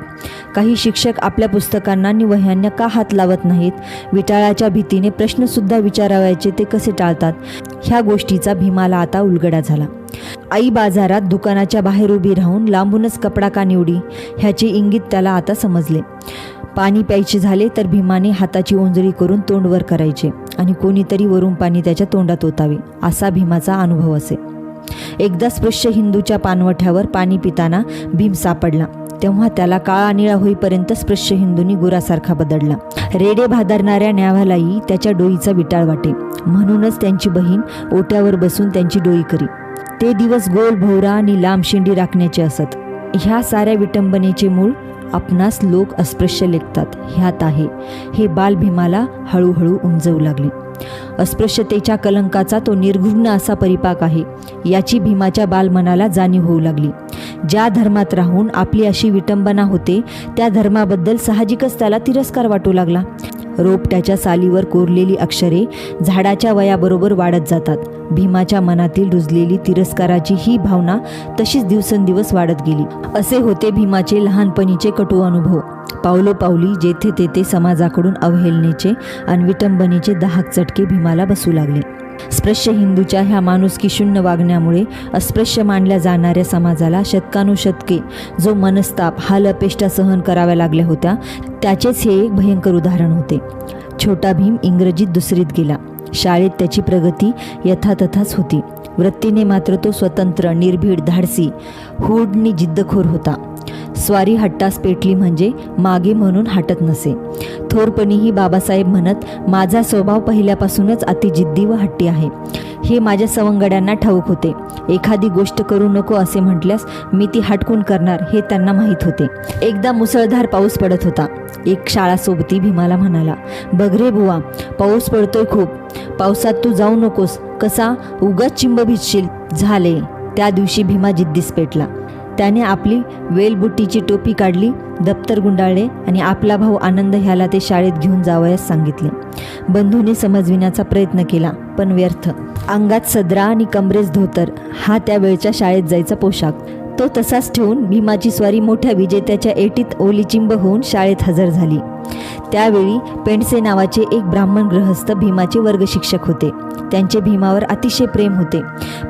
काही शिक्षक आपल्या पुस्तकांना आणि वह्यांना का हात लावत नाहीत? विटाळाच्या भीतीने प्रश्नसुद्धा विचारावयाचे ते कसे टाळतात? ह्या गोष्टीचा भीमाला आता उलगडा झाला. आई बाजारात दुकानाच्या बाहेर उभी राहून लांबूनच कपडा का निवडी ह्याचे इंगित त्याला आता समजले. पाणी प्यायचे झाले तर भीमाने हाताची ओंजळी करून तोंड वर करायचे आणि कोणीतरी वरून पाणी त्याच्या तोंडात ओतावे असा भीमाचा अनुभव असे. एकदा स्पृश्य हिंदूच्या पानवठ्यावर पाणी पिताना भीम सापडला. तेव्हा त्याला काळा निळा होईपर्यंत स्पृश्य हिंदूंनी गुरासारखा बदलला. रेडे भादरणाऱ्या न्यावालाही त्याच्या डोईचा विटाळ वाटे, म्हणूनच त्यांची बहीण ओट्यावर बसून त्यांची डोई करी. ते दिवस गोल भोवरा आणि लांब शेंडी राखण्याचे असत. ह्या साऱ्या विटंबनेचे मूळ आपणास लोक अस्पृश्य लेखतात ह्यात आहे, हे बाल भीमाला हळूहळू उमजवू लागले. अस्पृश्यतेच्या कलंकाचा तो निर्घृण असा परिपाक आहे याची भीमाच्या बालमनाला जाणीव होऊ लागली. ज्या धर्मात राहून आपली अशी विटंबना होते त्या धर्माबद्दल साहजिकच त्याला तिरस्कार वाटू लागला. रोपट्याच्या सालीवर कोरलेली अक्षरे झाडाच्या वयाबरोबर वाढत जातात. भीमाच्या मनातील रुजलेली तिरस्काराची ही भावना तशीच दिवसेंदिवस वाढत गेली. असे होते भीमाचे लहानपणीचे कटू अनुभव. पावलोपावली जेथे तेथे समाजाकडून अवहेलनेचे आणि विटंबनेचे दाहक चटके भीमाला बसू लागले. स्पृश्य हिंदूच्या ह्या माणुसकी शून्य वागण्यामुळे अस्पृश्य मानल्या जाणाऱ्या समाजाला शतकानुशतके जो मनस्ताप हाल अपेष्टा सहन कराव्या लागल्या होत्या त्याचेच हे एक भयंकर उदाहरण होते. छोटा भीम इंग्रजीत दुसरीत गेला. शाळेत त्याची प्रगती यथातथाच होती. वृत्तीने मात्र तो स्वतंत्र, निर्भीड, धाडसी, हूडनी जिद्दखोर होता. स्वारी हट्टास पेटली म्हणजे मागे म्हणून हटत नसे. थोरपणीही बाबासाहेब म्हणत, माझा स्वभाव पहिल्यापासूनच अति जिद्दी व हट्टी आहे हे माझ्या सवंगड्यांना ठाऊक होते. एखादी गोष्ट करू नको असे म्हटल्यास मी ती हटकून करणार हे त्यांना माहीत होते. एकदा मुसळधार पाऊस पडत होता. एक शाळासोबती भीमाला म्हणाला, बघ रे बुवा, पाऊस पडतोय खूप, पावसात तू जाऊ नकोस, कसा उगाच चिंब भिजशील. झाले. त्या दिवशी भीमा जिद्दीस पेटला. त्याने आपली वेलबुट्टीची टोपी काढली, दप्तर गुंडाळले आणि आपला भाऊ आनंद ह्याला ते शाळेत घेऊन जावयास सांगितले. बंधूने समजविण्याचा प्रयत्न केला पण व्यर्थ. अंगात सदरा आणि कमरेस धोतर हा त्यावेळच्या शाळेत जायचा पोशाख. तो तसाच ठेवून भीमाची स्वारी मोठ्या विजेत्याच्या एटीत ओलीचिंब होऊन शाळेत हजर झाली. त्यावेळी पेंडसे नावाचे एक ब्राह्मण गृहस्थ भीमाचे वर्ग शिक्षक होते. त्यांचे भीमावर अतिशय प्रेम होते.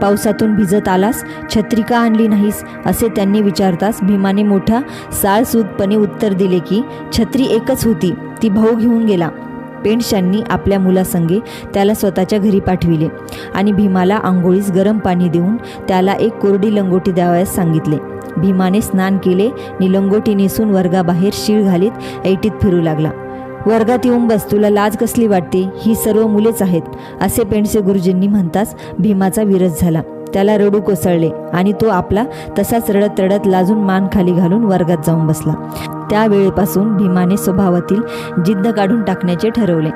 पावसातून भिजत आलास, छत्री का आणली नाहीस असे त्यांनी विचारताच भीमाने मोठ्या साळसूदपणे उत्तर दिले की छत्री एकच होती, ती भाऊ घेऊन गेला. पेंडशांनी आपल्या मुलासंगे त्याला स्वतःच्या घरी पाठविले आणि भीमाला आंघोळीस गरम पाणी देऊन त्याला एक कोरडी लंगोटी द्यावयास सांगितले. भीमाने स्नान केले आणि लंगोटी नेसून वर्गाबाहेर शीळ घालीत ऐटीत फिरू लागला. वर्गात येऊन बस, तुला लाज कसली वाटते, ही सर्व मुलेच आहेत असे पेंडसे गुरुजींनी म्हणताच भीमाचा विरस झाला. त्याला रडू कोसळले आणि तो आपला तसाच रडत रडत लाजून मान खाली घालून वर्गात जाऊन बसला. त्यावेळेपासून भीमाने स्वभावातील जिद्द काढून टाकण्याचे ठरवले.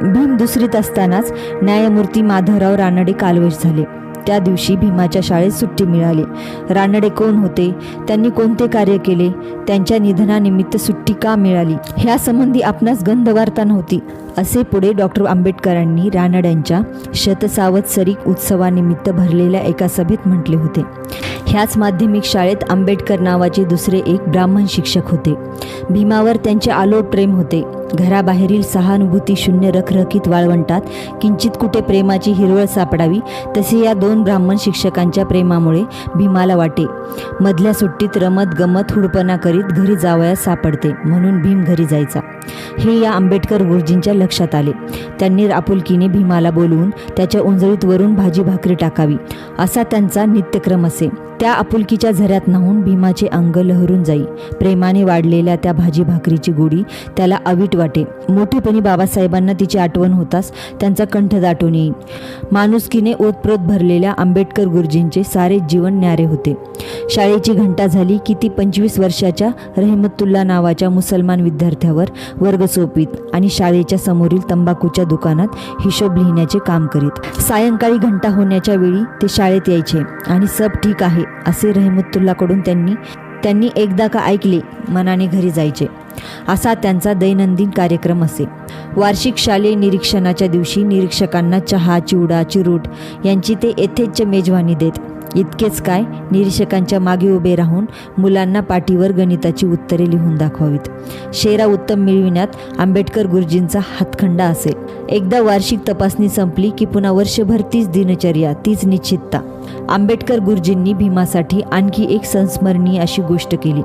भीम दुसरीत असतानाच न्यायमूर्ती माधवराव रानडे कालवश झाले. त्या दिवशी भीमाच्या शाळेत सुट्टी मिळाली. रानडे कोण होते, त्यांनी कोणते कार्य केले, त्यांच्या निधनानिमित्त सुट्टी का मिळाली ह्या संबंधी आपणास गंधवार्ता नव्हती असे पुढे डॉक्टर आंबेडकरांनी रानड्यांच्या शतसावत्सरिक उत्सवानिमित्त भरलेल्या एका सभेत म्हटले होते. ह्याच माध्यमिक शाळेत आंबेडकर नावाचे दुसरे एक ब्राह्मण शिक्षक होते. भीमावर त्यांचे आलोट प्रेम होते. घराबाहेरील सहानुभूती शून्य रखरखीत वाळवंटात किंचित कुठे प्रेमाची हिरवळ सापडावी तसे या दोन ब्राह्मण शिक्षकांच्या प्रेमामुळे भीमाला वाटे. मधल्या सुट्टीत रमत गमत हुडपणा करीत घरी जावयास सापडते म्हणून भीम घरी जायचा हे या आंबेडकर गुरुजींच्या लक्षात आले. त्यांनी आपुलकीने भीमाला बोलवून त्याच्या उंजळीत वरून भाजी भाकरी टाकावी असा त्यांचा नित्यक्रम असे. त्या आपुलकीच्या झऱ्यात न्हाऊन भीमाचे अंग लहरून जाई. प्रेमाने वाढलेल्या त्या भाजी भाकरीची गोडी त्याला अवीट वाटे. मोठेपणी बाबासाहेबांना तिची आठवण होताच त्यांचा कंठ दाटून येईल. माणुसकीने ओतप्रोत भरलेल्या आंबेडकर गुरुजींचे सारे जीवन न्यारे होते. शाळेची घंटा झाली की ती 25 वर्षाच्या रहमतुल्ला नावाच्या मुसलमान विद्यार्थ्यावर वर्ग सोपीत आणि शाळेच्या समोरील तंबाखूच्या दुकानात हिशोब लिहिण्याचे काम करीत. सायंकाळी घंटा होण्याच्या वेळी ते शाळेत यायचे आणि सब ठीक आहे असे रहमतुल्लाकडून त्यांनी एकदा का ऐकले मनाने घरी जायचे. असा त्यांचा दैनंदिन कार्यक्रम असे. वार्षिक शालेय निरीक्षणाच्या दिवशी निरीक्षकांना चहा, चिवडा, चिरूट यांची ते यथेच्छ मेजवानी देत. इतकेच काय, निरीक्षकांच्या मागे उभे राहून मुलांना पाटीवर गणिताची उत्तरे लिहून दाखवावीत. शेरा उत्तम मिळविण्यात आंबेडकर गुरुजींचा हातखंडा असेल. एकदा वार्षिक तपासणी संपली की पुन्हा वर्षभर तीच दिनचर्या, तीच निश्चितता. आंबेडकर गुरुजींनी भीमासाठी आणखी एक संस्मरणीय अशी गोष्ट केली.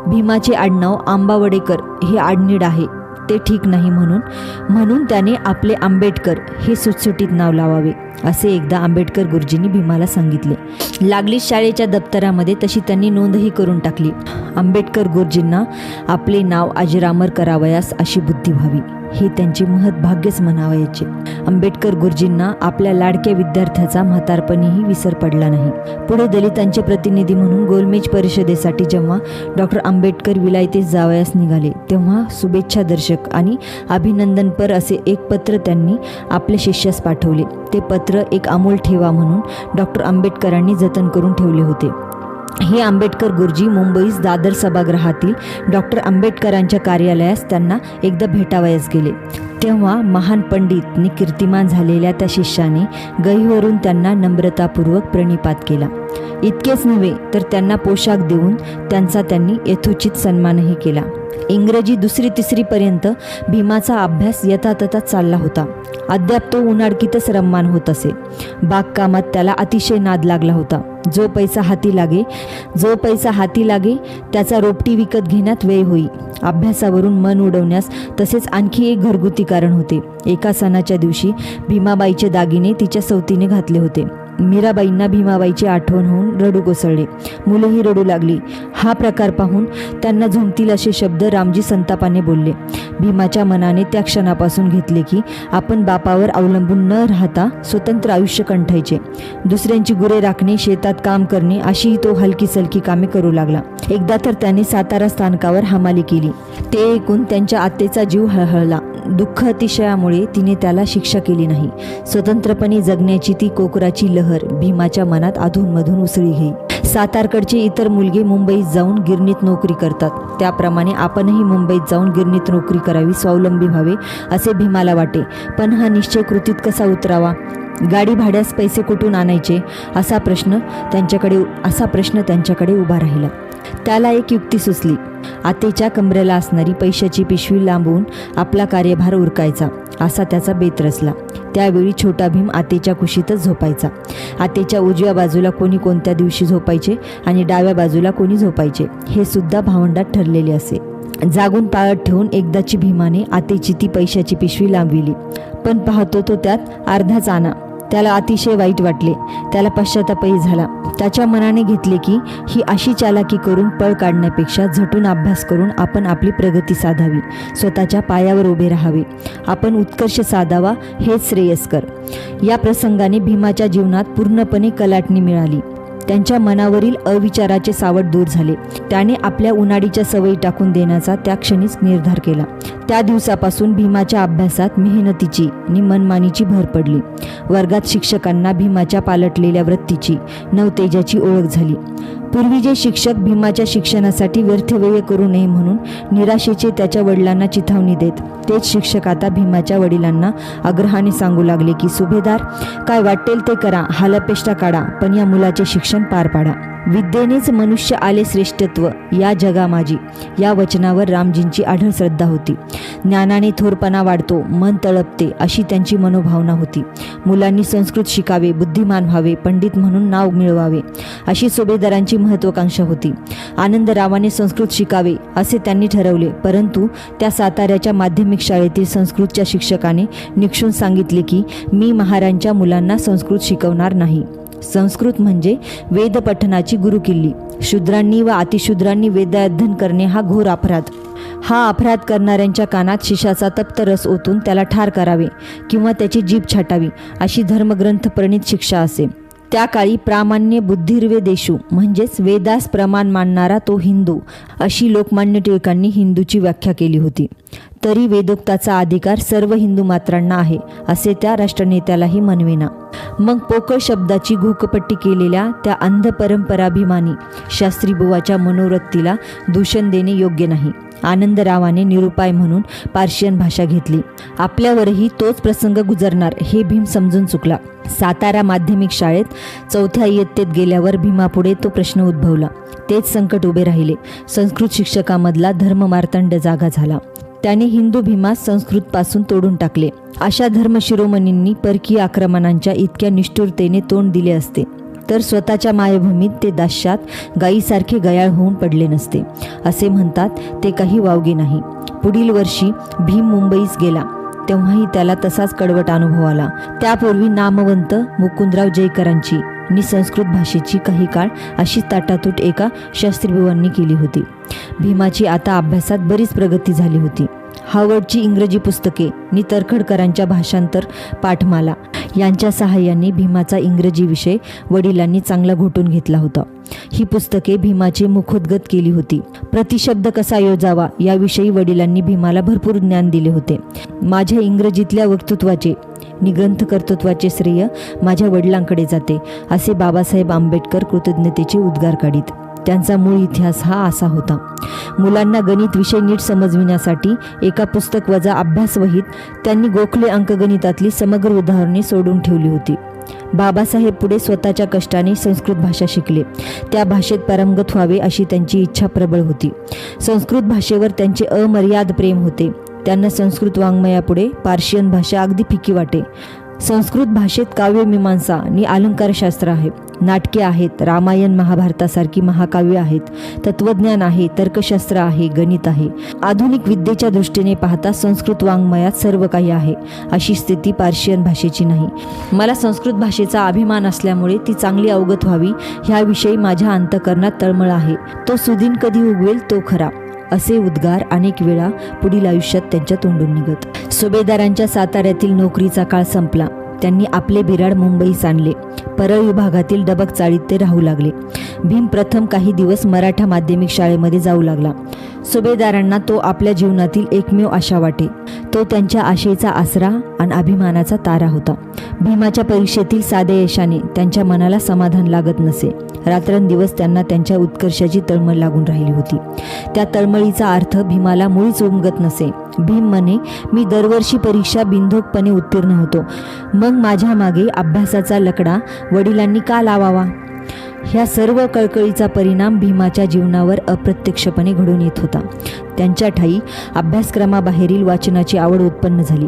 भीमाचे आडनाव आंबावडेकर हे आडनीड आहे, ते ठीक नाही म्हणून त्याने आपले आंबेडकर हे सुटसुटीत नाव लावावे. असे एकदा आंबेडकर गुरुजींनी भीमाला सांगितले. लागलीच शाळेच्या दप्तरामध्ये तशी त्यांनी नोंदही करून टाकली. आंबेडकर गुरुजींना आपले नाव अजरामर करावयास अशी बुद्धी व्हावी, हे त्यांचे महत्भाग्यच म्हणावयाचे. आंबेडकर गुरुजींना आपल्या लाडक्या विद्यार्थ्याचा म्हातारपणीही विसर पडला नाही. पुढे दलितांचे प्रतिनिधी म्हणून गोलमेज परिषदेसाठी जेव्हा डॉक्टर आंबेडकर विलायतेस जावयास निघाले, तेव्हा शुभेच्छा दर्शक आणि अभिनंदनपर असे एक पत्र त्यांनी आपल्या शिष्यास पाठवले. ते पत्र एक अमोल ठेवा म्हणून डॉक्टर आंबेडकरांनी जतन करून ठेवले होते. हे आंबेडकर गुरुजी मुंबईस दादर सभागृहातील डॉक्टर आंबेडकरांच्या कार्यालयास त्यांना एकदा भेटावयास गेले. तेव्हा महान पंडित नि कीर्तिमान झालेल्या त्या शिष्याने गहिवरून त्यांना नम्रतापूर्वक प्रणिपात केला. इतकेच नव्हे तर त्यांना पोशाख देऊन त्यांचा त्यांनी यथोचित सन्मानही केला. इंग्रजी 2री-3री पर्यंत भीमाचा अभ्यास यथातथाच चालला होता. अद्याप तो उन्हाळकीतच रममान होत असे. बागकामात त्याला अतिशय नाद लागला होता. जो पैसा हाती लागे त्याचा रोपटी विकत घेण्यात व्यय होई. अभ्यासावरून मन उडवण्यास तसेच आणखी एक घरगुती कारण होते. एका सणाच्या दिवशी भीमाबाईचे दागिने तिच्या सवतीने घातले होते. मीराबाईंना भीमाबाईची आठवण होऊन रडू कोसळले. मुलंही रडू लागली. हा प्रकार पाहून त्यांना झोंबतील असे शब्द रामजी संतापाने बोलले. भीमाच्या मनाने त्या क्षणापासून घेतले की आपण बापावर अवलंबून न राहता स्वतंत्र आयुष्य कंठायचे. दुसऱ्यांची गुरे राखणे, शेतात काम करणे अशीही तो हलकी सलकी कामे करू लागला. एकदा तर त्याने सातारा स्थानकावर हमाली केली. ते ऐकून त्यांच्या आत्तेचा जीव हळहळला. दुःख अतिशयामुळे तिने त्याला शिक्षा केली नाही. स्वतंत्रपणे जगण्याची ती कोकराची लहर भीमाच्या मनात अधूनमधून उसळी घेई. सातारकडचे इतर मुलगे मुंबईत जाऊन गिरणीत नोकरी करतात, त्याप्रमाणे आपणही मुंबईत जाऊन गिरणीत नोकरी करावी, स्वावलंबी व्हावे असे भीमाला वाटे. पण हा निश्चय कृतीत कसा उतरावा? गाडी भाड्यास पैसे कुठून आणायचे असा प्रश्न त्यांच्याकडे उभा राहिला. त्याला एक युक्ती सुचली. आतेच्या कमरेला असणारी पैशाची पिशवी लांबवून आपला कार्यभार उरकायचा असा त्याचा बेत रचला. त्यावेळी छोटा भीम आतेच्या कुशीतच झोपायचा. आतेच्या उजव्या बाजूला कोणी कोणत्या दिवशी झोपायचे आणि डाव्या बाजूला कोणी झोपायचे हे सुद्धा भावंडात ठरलेले असे. जागून पाळत ठेवून एकदाची भीमाने आतेची ती पैशाची पिशवी लांबविली, पण पाहतो तो त्यात अर्धाच आणा. त्याला अतिशय वाईट वाटले. त्याला पश्चातापही झाला. त्याच्या मनाने घेतले की ही अशी चालाकी करून पळ काढण्यापेक्षा झटून अभ्यास करून आपण आपली प्रगती साधावी, स्वतःच्या पायावर उभे राहावे, आपण उत्कर्ष साधावा हेच श्रेयस्कर. या प्रसंगाने भीमाच्या जीवनात पूर्णपणे कलाटणी मिळाली. त्यांच्या मनावरील अविचाराचे सावट दूर झाले. त्याने आपल्या उन्हाळीच्या सवयी टाकून देण्याचा त्या क्षणीच निर्धार केला. त्या दिवसापासून भीमाच्या अभ्यासात मेहनतीची आणि मनमानीची भर पडली. वर्गात शिक्षकांना भीमाच्या पालटलेल्या वृत्तीची, नवतेजाची ओळख झाली. पूर्वी जे शिक्षक भीमाच्या शिक्षणासाठी व्यर्थ व्यय करू नये म्हणून निराशेचे त्याच्या वडिलांना चिथावणी देत, तेच शिक्षक आता भीमाच्या वडिलांना आग्रहाने सांगू लागले की सुभेदार, काय वाटेल ते करा, हालअपेष्टा काढा, पण या मुलाचे शिक्षण पार पाडा. विद्येनेच मनुष्य आले श्रेष्ठत्व या जगा माझी, या वचनावर रामजींची आढळ श्रद्धा होती. ज्ञानाने थोरपणा वाढतो, मन तळपते अशी त्यांची मनोभावना होती. मुलांनी संस्कृत शिकावे, बुद्धिमान व्हावे, पंडित म्हणून नाव मिळवावे अशी सुभेदारांची महत्वाकांक्षा होती. आनंदरावाने संस्कृत शिकावे असे त्यांनी ठरवले, परंतु त्या साताऱ्याच्या माध्यमिक शाळेतील संस्कृतच्या शिक्षकाने निक्षून सांगितले की मी महारांच्या मुलांना संस्कृत शिकवणार नाही. संस्कृत म्हणजे वेद पठनाची गुरुकिल्ली. शूद्रांनी व अतिशूद्रांनी वेदाध्ययन करणे हा घोर अपराध. हा अपराध करणाऱ्यांच्या कानात शिशाचा तप्त रस ओतून त्याला ठार करावे किंवा त्याची जीभ छाटावी अशी धर्मग्रंथ प्रणीत शिक्षा असे. त्या काळी प्रामाण्य बुद्धिर्वे देशू म्हणजेच वेदास प्रमाण मानणारा तो हिंदू अशी लोकमान्य टिळकांनी हिंदूची व्याख्या केली होती. तरी वेदोक्ताचा अधिकार सर्व हिंदू मात्रांना आहे असे त्या राष्ट्रनेत्यालाही म्हणवेना. मग पोकळ शब्दाची घोकपट्टी केलेल्या त्या अंध परंपराभिमानी शास्त्रीबुवाच्या मनोवृत्तीला दूषण देणे योग्य नाही. आनंदरावाने निरुपाय म्हणून पार्शियन भाषा घेतली. आपल्यावरही तोच प्रसंग गुजरणार हे भीम समजून चुकला. सातारा माध्यमिक शाळेत 4थ्या इयत्तेत गेल्यावर भीमापुढे तो प्रश्न उद्भवला. तेच संकट उभे राहिले. संस्कृत शिक्षकामधला धर्ममार्तंड जागा झाला. त्याने हिंदू भीमास संस्कृतपासून तोडून टाकले. अशा धर्मशिरोमणींनी परकीय आक्रमणांच्या इतक्या निष्ठुरतेने तोंड दिले असते तर स्वतःच्या मायभूमीत ते दास्यात गायीसारखे गयाळ होऊन पडले नसते. असे म्हणतात ते काही वावगे नाही. पुढील वर्षी भीम मुंबईस गेला. तेव्हाही त्याला तसाच कडवट अनुभव आला. त्यापूर्वी नामवंत मुकुंदराव जयकरांची नि संस्कृत भाषेची काही काळ अशी ताटातूट एका शास्त्रीबुवांनी केली होती. भीमाची आता अभ्यासात बरीच प्रगती झाली होती. हार्वर्डची इंग्रजी पुस्तके नि तरखडकरांच्या भाषांतर पाठमाला यांच्या सहाय्याने भीमाचा इंग्रजी विषय वडिलांनी चांगला घोटून घेतला होता. ही पुस्तके भीमाचे मुखोद्गत केली होती. प्रतिशब्द कसा योजावा याविषयी वडिलांनी भीमाला भरपूर ज्ञान दिले होते. माझ्या इंग्रजीतल्या वक्तृत्वाचे नि ग्रंथकर्तृत्वाचे श्रेय माझ्या वडिलांकडे जाते, असे बाबासाहेब आंबेडकर कृतज्ञतेचे उद्गार काढीत. त्यांचा मूळ इतिहास हा असा होता. मुलांना गणित विषय नीट समजविण्यासाठी एका पुस्तक वजा अभ्यास वहीत त्यांनी गोखले अंकगणितातली समग्र उदाहरणे सोडून ठेवली होती. बाबासाहेब पुढे स्वतःच्या कष्टाने संस्कृत भाषा शिकले. त्या भाषेत पारंगत व्हावे अशी त्यांची इच्छा प्रबळ होती. संस्कृत भाषेवर त्यांचे अमर्याद प्रेम होते. त्यांना संस्कृत वाङ्मयापुढे पार्शियन भाषा अगदी फिकी वाटे. संस्कृत भाषेत काव्यमीमांसा आणि अलंकारशास्त्र आहे, नाटके आहेत, रामायण महाभारतासारखी महाकाव्य आहेत, तत्वज्ञान आहे, तर्कशास्त्र आहे, गणित आहे. आधुनिक विद्येच्या दृष्टीने पाहता संस्कृत वाङ्मयात सर्व काही आहे. अशी स्थिती पार्शियन भाषेची नाही. मला संस्कृत भाषेचा अभिमान असल्यामुळे ती चांगली अवगत व्हावी ह्याविषयी माझ्या अंतःकरणात तळमळ आहे. तो सुदीन कधी उगवेल तो खरा, असे उद्गार अनेक वेळा पुढील आयुष्यात त्यांच्या तोंडून निघत. सुभेदारांच्या साताऱ्यातील नोकरीचा काळ संपला. त्यांनी आपले बिराड मुंबईस आणले. परळ विभागातील डबक चाळीत ते राहू लागले. भीम प्रथम काही दिवस मराठा माध्यमिक शाळेमध्ये जाऊ लागला. सुभेदारांना तो आपल्या जीवनातील एकमेव आशा वाटे. तो त्यांच्या आशेचा आसरा आणि अभिमानाचा तारा होता. भीमाच्या परीक्षेतील साध्या यशाने त्यांच्या मनाला समाधान लागत नसे. रात्रंदिवस त्यांना त्यांच्या उत्कर्षाची तळमळ लागून राहिली होती. त्या तळमळीचा अर्थ भीमाला मुळीच उमगत नसे. भीम म्हणे, मी दरवर्षी परीक्षा बिनधोकपणे उत्तीर्ण होतो, मग माझ्या मागे अभ्यासाचा लकडा वडिलांनी का लावावा? ह्या सर्व कळकळीचा परिणाम भीमाच्या जीवनावर अप्रत्यक्षपणे घडून येत होता. त्यांच्या ठायी अभ्यासक्रमाबाहेरील वाचनाची आवड उत्पन्न झाली.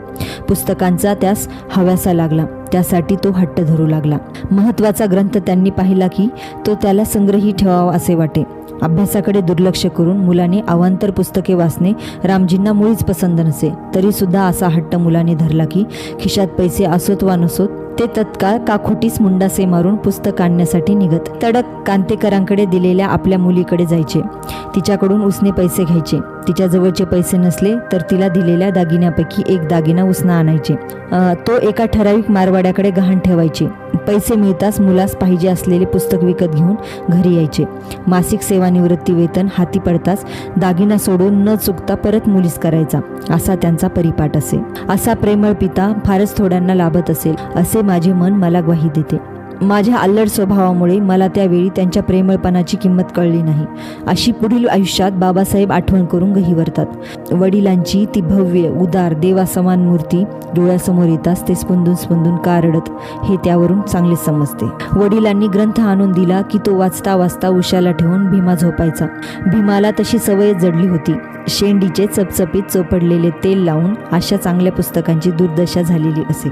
पुस्तकांचा त्यास हव्यासा लागला. त्यासाठी तो हट्ट धरू लागला. महत्त्वाचा ग्रंथ त्यांनी पाहिला की तो त्याला संग्रही ठेवावा असे वाटे. अभ्यासाकडे दुर्लक्ष करून मुलाने अवांतर पुस्तके वाचणे रामजींना मुळीच पसंत नसे. तरीसुद्धा असा हट्ट मुलाने धरला की खिशात पैसे असोत वा नसोत ते तत्काळ काखोटीस मुंडासे मारून पुस्तक आणण्यासाठी निघत. तडक कांतेकरांकडे दिलेल्या आपल्या मुलीकडे जायचे. तिच्याकडून उसने पैसे घ्यायचे. तिच्या जवळचे पैसे नसले तर तिला दिलेल्या दागिन्यापैकी एक दागिना उसना आणायचे. तो एका ठराविक मारवाड्याकडे गहाण ठेवायचे. पैसे मिळताच मुलास पाहिजे असलेले पुस्तक विकत घेऊन घरी यायचे. मासिक सेवानिवृत्ती वेतन हाती पडताच दागिना सोडून न चुकता परत मुलीस करायचा, असा त्यांचा परिपाठ असे. असा प्रेमळ पिता फारच थोड्यांना लाभत असेल असे माझे मन मला ग्वाही देते. माझ्या अल्लड स्वभावामुळे मला त्यावेळी त्यांच्या प्रेमळपणाची किंमत कळली नाही, अशी पुढील आयुष्यात बाबासाहेब आठवण करून गहिवरतात. वडिलांची ती भव्य उदार देवासमान मूर्ती डोळ्यासमोर येताच ते स्पंदून स्पंदून का रडत हे त्यावरून चांगले समजते. वडिलांनी ग्रंथ आणून दिला की तो वाचता वाचता उशाला ठेवून भीमा झोपायचा. भीमाला तशी सवय जडली होती. शेंडीचे चपचपीत चोपडलेले तेल लावून अशा चांगल्या पुस्तकांची दुर्दशा झालेली असे.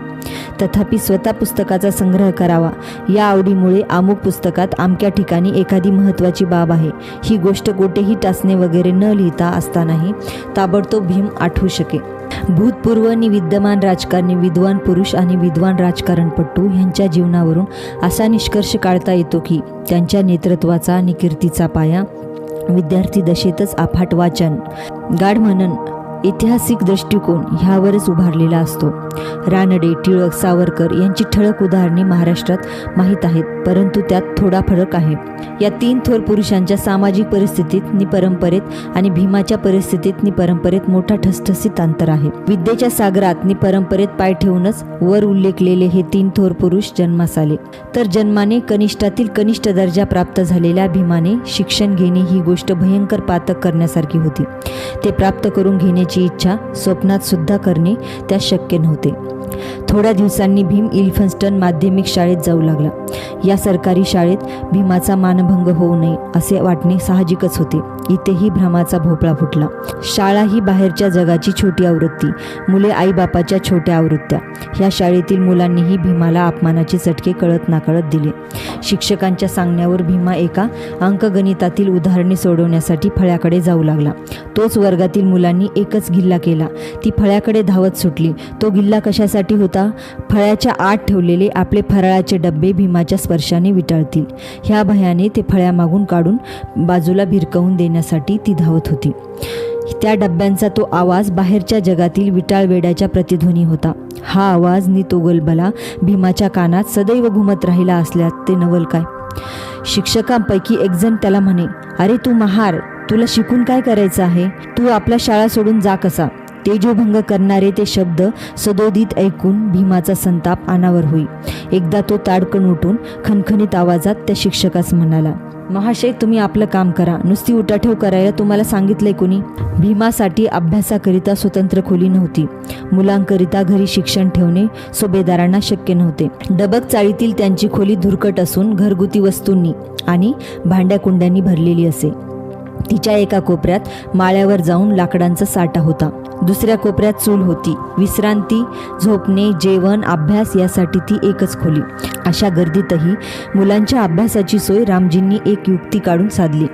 तथापि स्वतः पुस्तकाचा संग्रह करावा या आवडीमुळे अमुक पुस्तकात अमक्या ठिकाणी एखादी महत्त्वाची बाब आहे ही गोष्ट कोठेही टाचणे वगैरे न लिहिता असतानाही ताबडतोब भीम आठवू शके. भूतपूर्व आणि विद्यमान राजकारणी, विद्वान पुरुष आणि विद्वान राजकारणपटू यांच्या जीवनावरून असा निष्कर्ष काढता येतो की त्यांच्या नेतृत्वाचा आणि कीर्तीचा पाया विद्यार्थी दशेतच अफाट वाचन, गाढ मनन, ऐतिहासिक दृष्टिकोन ह्यावरच उभारलेला असतो. रानडे, टिळक, सावरकर यांची ठळक उदाहरणे महाराष्ट्रात माहीत आहेत, परंतु त्यात थोडा फरक आहे. या तीन थोर पुरुषांच्या सामाजिक परिस्थितीत नि परंपरेत आणि भीमाच्या परिस्थितीत नि परंपरेत मोठा ठसठसीत अंतर आहे. विद्येच्या सागरात नि परंपरेत पाय ठेवूनच वर उल्लेखलेले हे तीन थोर पुरुष जन्मास आले. तर जन्माने कनिष्ठातील कनिष्ठ दर्जा प्राप्त झालेल्या भीमाने शिक्षण घेणे ही गोष्ट भयंकर पातक करण्यासारखी होती. ते प्राप्त करून घेण्याची इच्छा स्वप्नात सुद्धा करणे त्यास शक्य नव्हते. थोड्या दिवसांनी भीम इल्फन्स्टन माध्यमिक शाळेत जाऊ लागला. या सरकारी शाळेत भीमाचा मानभंग होऊ नये असे वाटणे साहजिकच होते. इथेही भ्रमाचा भोपळा फुटला. शाळा ही बाहेरच्या जगाची छोटी आवृत्ती, मुले आईबापाच्या छोट्या आवृत्त्या. ह्या शाळेतील मुलांनीही भीमाला अपमानाचे चटके कळत नाकळत दिले. शिक्षकांच्या सांगण्यावर भीमा एका अंकगणितातील उदाहरणे सोडवण्यासाठी फळ्याकडे जाऊ लागला. तोच वर्गातील मुलांनी एकच गिल्ला केला. ती फळ्याकडे धावत सुटली. तो गिल्ला कशासाठी होता? फळ्याच्या आत ठेवलेले आपले फराळाचे डब्बे भीमाच्या स्पर्शाने विटाळतील ह्या भयाने ते फळ्यामागून काढून बाजूला भिरकवून देण्यासाठी ती धावत होती. त्या डब्यांचा तो आवाज बाहेरच्या जगातील विटाळ वेड्याच्या प्रतिध्वनी होता. हा आवाज नि तो गलबला भीमाच्या कानात सदैव घुमत राहिला असल्यास ते नवल काय? शिक्षकांपैकी एकजण त्याला म्हणे, अरे तू महार, तुला शिकून काय करायचं आहे? तू आपल्या शाळा सोडून जा कसा? तेजोभंग करणारे ते शब्द सदोदित ऐकून भीमाचा संताप अनावर होई. एकदा तो ताडकन उठून खणखणीत आवाजात त्या शिक्षकास म्हणाला, महाशय, तुम्ही आपलं काम करा. नुसती उठाठेव करायला तुम्हाला सांगितलंय कोणी? भीमासाठी अभ्यासाकरिता स्वतंत्र खोली नव्हती. मुलांकरिता घरी शिक्षण ठेवणे सुभेदारांना शक्य नव्हते. डबक चाळीतील त्यांची खोली धुरकट असून घरगुती वस्तूंनी आणि भांड्याकुंड्यांनी भरलेली असे. तिच्या एका कोपऱ्यात माळ्यावर जाऊन लाकडांचा साठा होता. दुसऱ्या कोपऱ्यात चूल होती. विश्रांती, झोपणे, जेवण, अभ्यास यासाठी ती एकच खोली. अशा गर्दीतही मुलांच्या अभ्यासाची सोय रामजींनी एक युक्ती काढून साधली.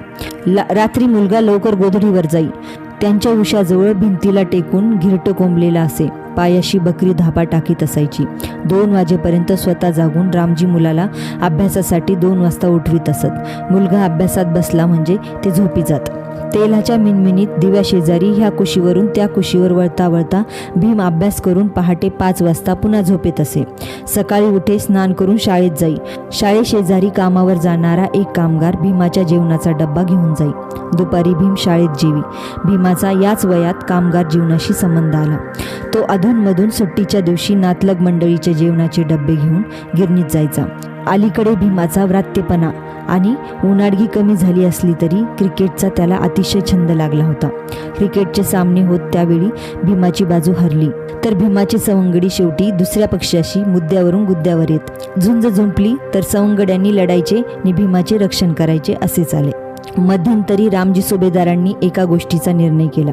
रात्री मुलगा लवकर गोधडीवर जाई. त्यांच्या उशाजवळ भिंतीला टेकून घिरटं कोंबलेला असे. पायाशी बकरी धापा टाकीत असायची. 2 वाजेपर्यंत स्वतः जागून रामजी मुलाला अभ्यासासाठी 2 वाजता उठवीत असत. मुलगा अभ्यासात बसला म्हणजे ते झोपी जात. तेलाच्या मिनमिनीत दिव्याशेजारी ह्या कुशीवरून त्या कुशीवर वळता वळता भीम अभ्यास करून पहाटे 5 वाजता पुन्हा झोपेत असे. सकाळी उठे, स्नान करून शाळेत जाई. शाळेशेजारी कामावर जाणारा एक कामगार भीमाच्या जेवणाचा डब्बा घेऊन जाई. दुपारी भीम शाळेत जेवी. भीमाचा याच वयात कामगार जीवनाशी संबंध आला. तो अधूनमधून सुट्टीच्या दिवशी नातलग मंडळीचे जेवणाचे डब्बे घेऊन गिरणीत जायचा. अलीकडे भीमाचा व्रात्यपणा आणि उनाडगी कमी झाली असली तरी क्रिकेटचा त्याला अतिशय छंद लागला होता. क्रिकेटचे सामने होत त्यावेळी भीमाची बाजू हरली तर भीमाची सवंगडी शेवटी दुसऱ्या पक्षाशी मुद्द्यावरून गुद्द्यावर येत. झुंज झुंपली तर सवंगड्यांनी लढायचे आणि भीमाचे रक्षण करायचे असे चाले. मध्यंतरी रामजी सुभेदारांनी एका गोष्टीचा निर्णय केला.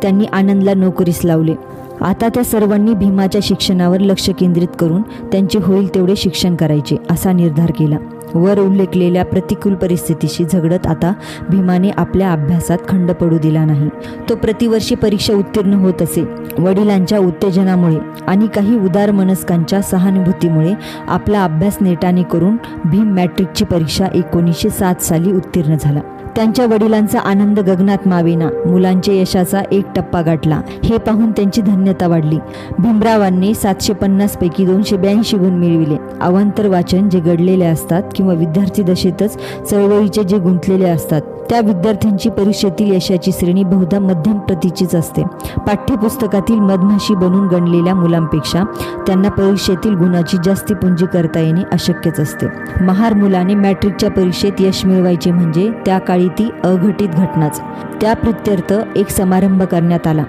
त्यांनी आनंदला नोकरीस लावले. आता त्या सर्वांनी भीमाच्या शिक्षणावर लक्ष केंद्रित करून त्यांचे होईल तेवढे शिक्षण करायचे असा निर्धार केला. वर उल्लेखलेल्या प्रतिकूल परिस्थितीशी झगडत आता भीमाने आपल्या अभ्यासात खंड पडू दिला नाही. तो प्रतिवर्षी परीक्षा उत्तीर्ण होत असे. वडिलांच्या उत्तेजनामुळे आणि काही उदार मनस्कांच्या सहानुभूतीमुळे आपला अभ्यास नेटाने करून भीम मॅट्रिकची परीक्षा 1907 साली उत्तीर्ण झाला. त्यांच्या वडिलांचा आनंद गगनात मावेना. मुलांच्या यशाचा एक टप्पा गाठला हे पाहून त्यांची धन्यता वाढली. भीमरावांनी 750 पैकी 282 गुण मिळविले. अवांतर वाचन जे घडलेले असतात किंवा विद्यार्थी दशेतच चळवळीचे जे गुंतलेले असतात त्या विद्यार्थ्यांची परीक्षेतील यशाची श्रेणी बहुधा मध्यम प्रतीचीच असते. पाठ्यपुस्तकातील मधमाशी बनून गणलेल्या मुलांपेक्षा त्यांना परीक्षेतील गुणाची जास्ती पुंजी करता येणे अशक्यच असते. महार मुलाने मॅट्रिकच्या परीक्षेत यश मिळवायचे म्हणजे त्या काळी ती अघटित घटनाच. त्या प्रित्यर्थ एक समारंभ करण्यात आला.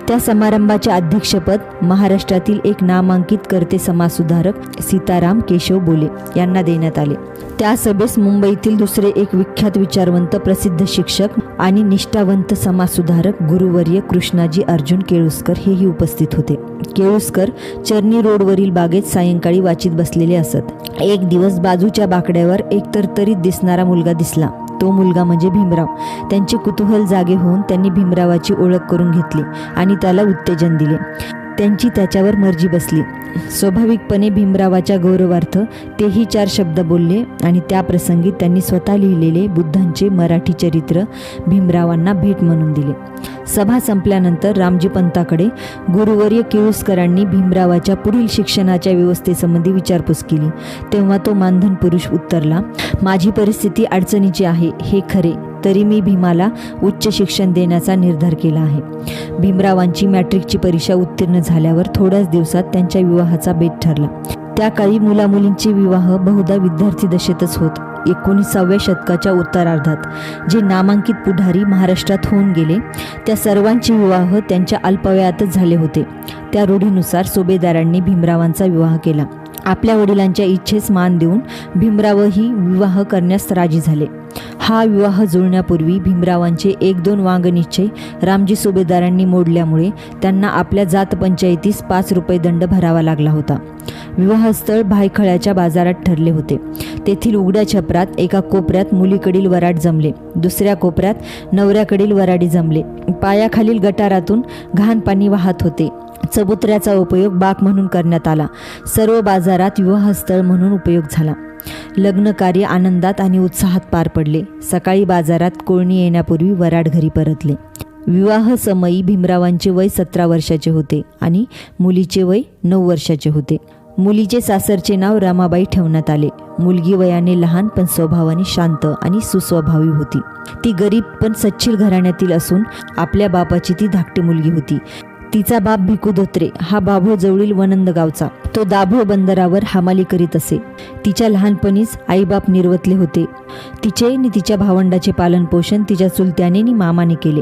त्या समारंभाचे अध्यक्षपद महाराष्ट्रातील एक नामांकित कर्ते समाजसुधारक सीताराम केशव बोले यांना देण्यात आले. त्या सभेस मुंबईतील दुसरे एक विख्यात विचारवंत, प्रसिद्ध शिक्षक आणि निष्ठावंत समाजसुधारक गुरुवर्य कृष्णाजी अर्जुन केळुस्कर हेही उपस्थित होते. केळुस्कर चर्नी रोडवरील बागेत सायंकाळी वाचित बसलेले असत. एक दिवस बाजूच्या बाकड्यावर एक तरतरीत दिसणारा मुलगा दिसला. तो मुलगा म्हणजे भीमराव. त्यांचे कुतूहल जागे होऊन त्यांनी भीमरावाची ओळख करून घेतली आणि त्याला उत्तेजन दिले. त्यांची त्याच्यावर मर्जी बसली. स्वाभाविकपणे भीमरावाच्या गौरवार्थ तेही 4 शब्द बोलले आणि त्या प्रसंगी त्यांनी स्वतः लिहिलेले बुद्धांचे मराठी चरित्र भीमरावांना भेट म्हणून दिले. सभा संपल्यानंतर रामजी पंताकडे गुरुवर्य केळुस्करांनी भीमरावाच्या पुढील शिक्षणाच्या व्यवस्थेसंबंधी विचारपूस केली. तेव्हा तो मानधन पुरुष उत्तरला, माझी परिस्थिती अडचणीची आहे हे खरे, तरी मी भीमाला उच्च शिक्षण देण्याचा निर्धार केला आहे. भीमरावांची मॅट्रिकची परीक्षा उत्तीर्ण झाल्यावर थोड्याच दिवसात त्यांच्या विवाहाचा बेत ठरला. त्या काळी मुलामुलींचे विवाह बहुधा विद्यार्थी दशेतच होत. 19व्या शतकाच्या उत्तरार्धात जे नामांकित पुढारी महाराष्ट्रात होऊन गेले त्या सर्वांचे विवाह त्यांच्या अल्पवयातच झाले होते. त्या रूढीनुसार सुभेदारांनी भीमरावांचा विवाह केला. आपल्या वडिलांच्या इच्छेस मान देऊन भीमरावही विवाह करण्यास राजी झाले. हा विवाह जुळण्यापूर्वी भीमरावांचे 1-2 वांगनिश्चय रामजी सुभेदारांनी मोडल्यामुळे त्यांना आपल्या जात पंचायतीस 5 रुपये दंड भरावा लागला होता. विवाहस्थळ भायखळ्याच्या बाजारात ठरले होते. तेथील उघड्या छपरात एका कोपऱ्यात मुलीकडील वराड जमले, दुसऱ्या कोपऱ्यात नवऱ्याकडील वराडी जमले. पायाखालील गटारातून घाण पाणी वाहत होते. चबुतऱ्याचा उपयोग बाक म्हणून करण्यात आला. सर्व बाजारात विवाहस्थळ म्हणून उपयोग झाला. लग्न कार्य आनंदात आणि उत्साहात पार पडले. सकाळी बाजारात कोळणी येण्यापूर्वी वराड घरी परतले. विवाह समयी भीमरावांचे वय 17 वर्षाचे होते आणि मुलीचे वय 9 वर्षाचे होते. मुलीचे सासरचे नाव रमाबाई ठेवण्यात आले. मुलगी वयाने लहान पण स्वभावाने शांत आणि सुस्वभावी होती. ती गरीब पण सच्छील घराण्यातील असून आपल्या बापाची ती धाकटी मुलगी होती. तिचा बाप भिकू धोत्रे हा बाभूळ जवळील वनंद गावचा. तो दाभोळ बंदरावर हमाली करीत असे. तिच्या लहानपणीच आईबाप निर्वतले होते. तिचे आणि तिच्या भावंडाचे पालनपोषण तिच्या चुलत्याने आणि मामाने केले.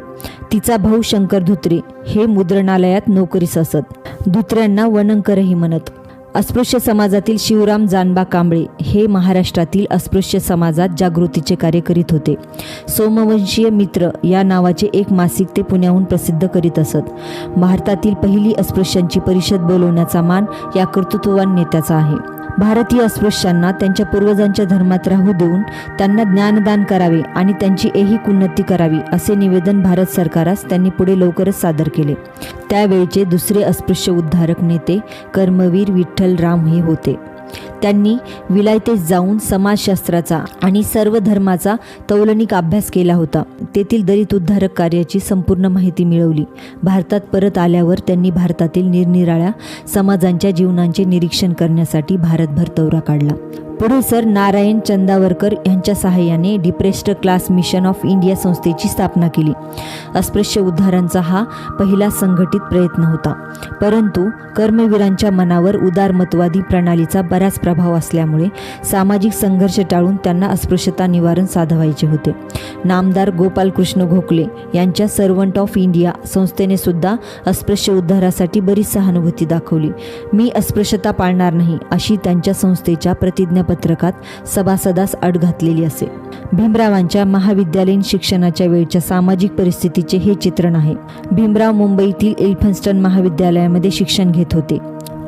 तिचा भाऊ शंकर धोत्रे हे मुद्रणालयात नोकरीस असत. धोत्र्यांना वनंकरही म्हणत. अस्पृश्य समाजातील शिवराम जानबा कांबळे हे महाराष्ट्रातील अस्पृश्य समाजात जागृतीचे कार्य करीत होते. सोमवंशीय मित्र या नावाचे एक मासिक ते पुण्याहून प्रसिद्ध करीत असत. भारतातील पहिली अस्पृश्यांची परिषद बोलवण्याचा मान या कर्तृत्ववान नेत्याचा आहे. भारतीय अस्पृश्यांना त्यांच्या पूर्वजांच्या धर्मात राहू देऊन त्यांना ज्ञानदान करावे आणि त्यांची ऐहिक उन्नती करावी असे निवेदन भारत सरकारास त्यांनी पुढे लवकरच सादर केले. त्यावेळचे दुसरे अस्पृश्य उद्धारक नेते कर्मवीर विठ्ठल राम हे होते. त्यांनी विलायतेस जाऊन समाजशास्त्राचा आणि सर्व धर्माचा तौलनिक अभ्यास केला होता. तेथील दलित उद्धारक कार्याची संपूर्ण माहिती मिळवली. भारतात परत आल्यावर त्यांनी भारतातील निरनिराळ्या समाजांच्या जीवनांचे निरीक्षण करण्यासाठी भारतभर दौरा काढला. पुढे सर नारायण चंदावरकर यांच्या सहाय्याने depressed class mission of India संस्थेची स्थापना केली. अस्पृश्य उद्धारांचा हा पहिला संघटित प्रयत्न होता. परंतु कर्मवीरांच्या मनावर उदारमतवादी प्रणालीचा बराच प्रभाव असल्यामुळे सामाजिक संघर्ष टाळून त्यांना अस्पृश्यता निवारण साधवायचे होते. नामदार गोपालकृष्ण गोखले यांच्या सर्वंट ऑफ इंडिया संस्थेने सुद्धा अस्पृश्य उद्धारासाठी बरीच सहानुभूती दाखवली. मी अस्पृश्यता पाळणार नाही अशी त्यांच्या संस्थेच्या प्रतिज्ञापत्रकात सभासदास अट घातलेली असे. भीमरावांच्या महाविद्यालयीन शिक्षणाच्या वेळच्या सामाजिक परिस्थितीचे हे चित्रण आहे. भीमराव मुंबईतील एल्फन्स्टन महाविद्यालयामध्ये शिक्षण घेत होते.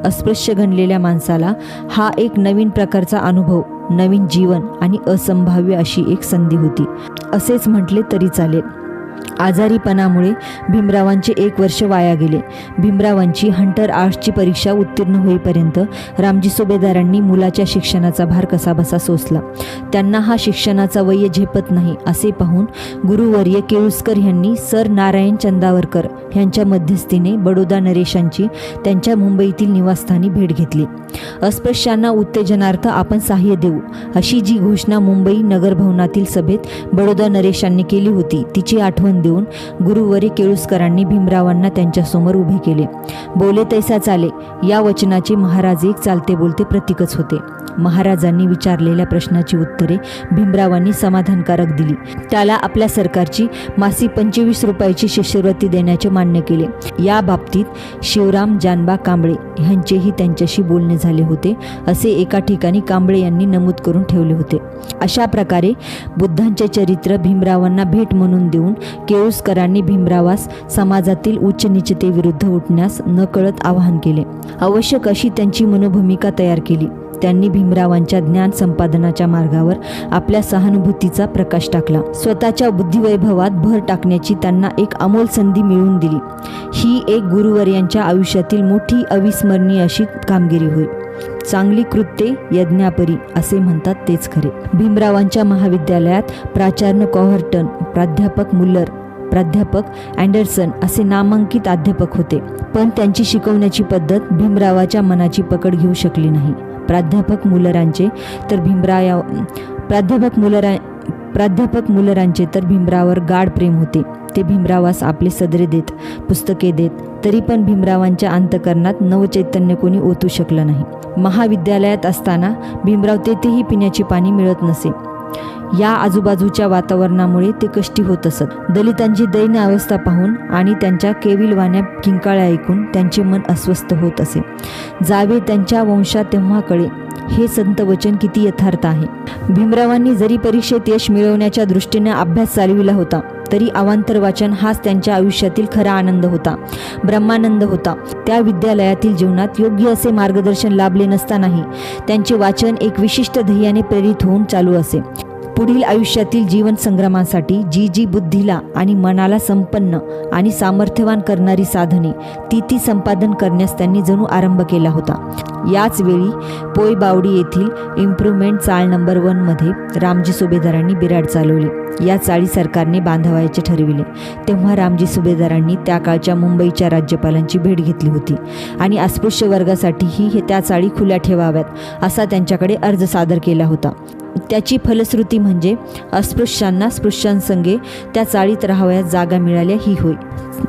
अस्पृश्य गणलेल्या माणसाला हा एक नवीन प्रकारचा अनुभव, नवीन जीवन आणि असंभाव्य अशी एक संधी होती असेच म्हटले तरी चालेल. आजारीपणामुळे भीमरावांचे 1 वर्ष वाया गेले. भीमरावांची हंटर आर्ट्सची परीक्षा उत्तीर्ण होईपर्यंत रामजी सुभेदारांनी मुलाच्या शिक्षणाचा भार कसाबसा सोसला. त्यांना हा शिक्षणाचा वय झेपत नाही असे पाहून गुरुवर्य केळुस्कर यांनी सर नारायण चंदावरकर यांच्या मध्यस्थीने बडोदा नरेशांची त्यांच्या मुंबईतील निवासस्थानी भेट घेतली. अस्पृश्यांना उत्तेजनार्थ आपण सहाय्य देऊ अशी जी घोषणा मुंबई नगरभवनातील सभेत बडोदा नरेशांनी केली होती तिची आठवण देऊन गुरुवर्य केळुस्करांनी भीमरावांना त्यांच्यासमोर उभे केले. बोले तैसा चाले या वचनाचे महाराज एक चालते बोलते प्रतीकच होते. महाराजांनी विचारलेल्या प्रश्नाची उत्तरे भीमरावांनी समाधानकारक दिली. त्याला आपल्या सरकारची मासिक 25 रुपयाची शिष्यवृत्ती देण्याचे मान्य केले. या बाबतीत शिवराम जानबा कांबळे यांचेही त्यांच्याशी बोलणे झाले होते असे एका ठिकाणी कांबळे यांनी नमूद करून ठेवले होते. अशा प्रकारे बुद्धांचे चरित्र भीमरावांना भेट म्हणून देऊन केळुस्करांनी भीमरावास समाजातील उच्च नीचतेविरुद्ध उठण्यास नकळत आवाहन केले. आवश्यक अशी त्यांची मनोभूमिका तयार केली. त्यांनी भीमरावांच्या ज्ञान संपादनाच्या मार्गावर आपल्या सहानुभूतीचा प्रकाश टाकला. स्वतःच्या बुद्धिवैभवात भर टाकण्याची त्यांना एक अमोल संधी मिळवून दिली. ही एक गुरुवर्यांच्या आयुष्यातील मोठी अविस्मरणीय अशी कामगिरी होय. चांगली कृत्ये यज्ञापरी असे म्हणतात तेच खरे. भीमरावांच्या महाविद्यालयात प्राचार्य कॉव्हर्टन, प्राध्यापक मुल्लर, प्राध्यापक अँडरसन असे नामांकित अध्यापक होते. पण त्यांची शिकवण्याची पद्धत भीमरावाच्या मनाची पकड घेऊ शकली नाही. प्राध्यापक मुल्लरांचे तर भीमरावावर गाढ प्रेम होते. ते भीमरावास आपले सदरे देत, पुस्तके देत, तरी पण भीमरावांच्या अंतःकरणात नवचैतन्य कोणी ओतू शकलं नाही. महाविद्यालयात असताना भीमराव तेथेही पिण्याचे पाणी मिळत नसे. या आजूबाजूच्या वातावरणामुळे ते कष्टी होत असत. दलितांची दयनीय अवस्था पाहून आणि त्यांच्या केविलवाण्या किंकाळ्या ऐकून त्यांचे मन अस्वस्थ होत असे. जावे त्यांच्या वंशात तेव्हा कळे हे संत वचन किती यथार्थ आहे. भीमरावांनी जरी परीक्षेत यश मिळवण्याच्या दृष्टीने अभ्यास चालविला होता तरी अवांतर वाचन हाच त्यांच्या आयुष्यातील खरा आनंद होता, ब्रह्मानंद होता. त्या विद्यालयातील जीवनात योग्य असे मार्गदर्शन लाभले नसतानाही त्यांचे वाचन एक विशिष्ट ध्येयाने प्रेरित होऊन चालू असे. पुढील आयुष्यातील जीवन संग्रामासाठी जी जी बुद्धीला आणि मनाला संपन्न आणि सामर्थ्यवान करणारी साधने ती संपादन करण्यास त्यांनी जणू आरंभ केला होता. याच वेळी पोयबावडी येथील इम्प्रूव्हमेंट चाळ नंबर 1 मध्ये रामजी सुभेदारांनी बिराड चालवली. या चाळी सरकारने बांधवायचे ठरविले. तेव्हा रामजी सुभेदारांनी त्या काळच्या मुंबईच्या राज्यपालांची भेट घेतली होती आणि अस्पृश्य वर्गासाठीही त्या चाळी खुल्या ठेवाव्यात असा त्यांच्याकडे अर्ज सादर केला होता. त्याची फलश्रुती म्हणजे अस्पृश्यांना स्पृश्यांसंगे त्या चाळीत राहावयास जागा मिळाल्या ही होय.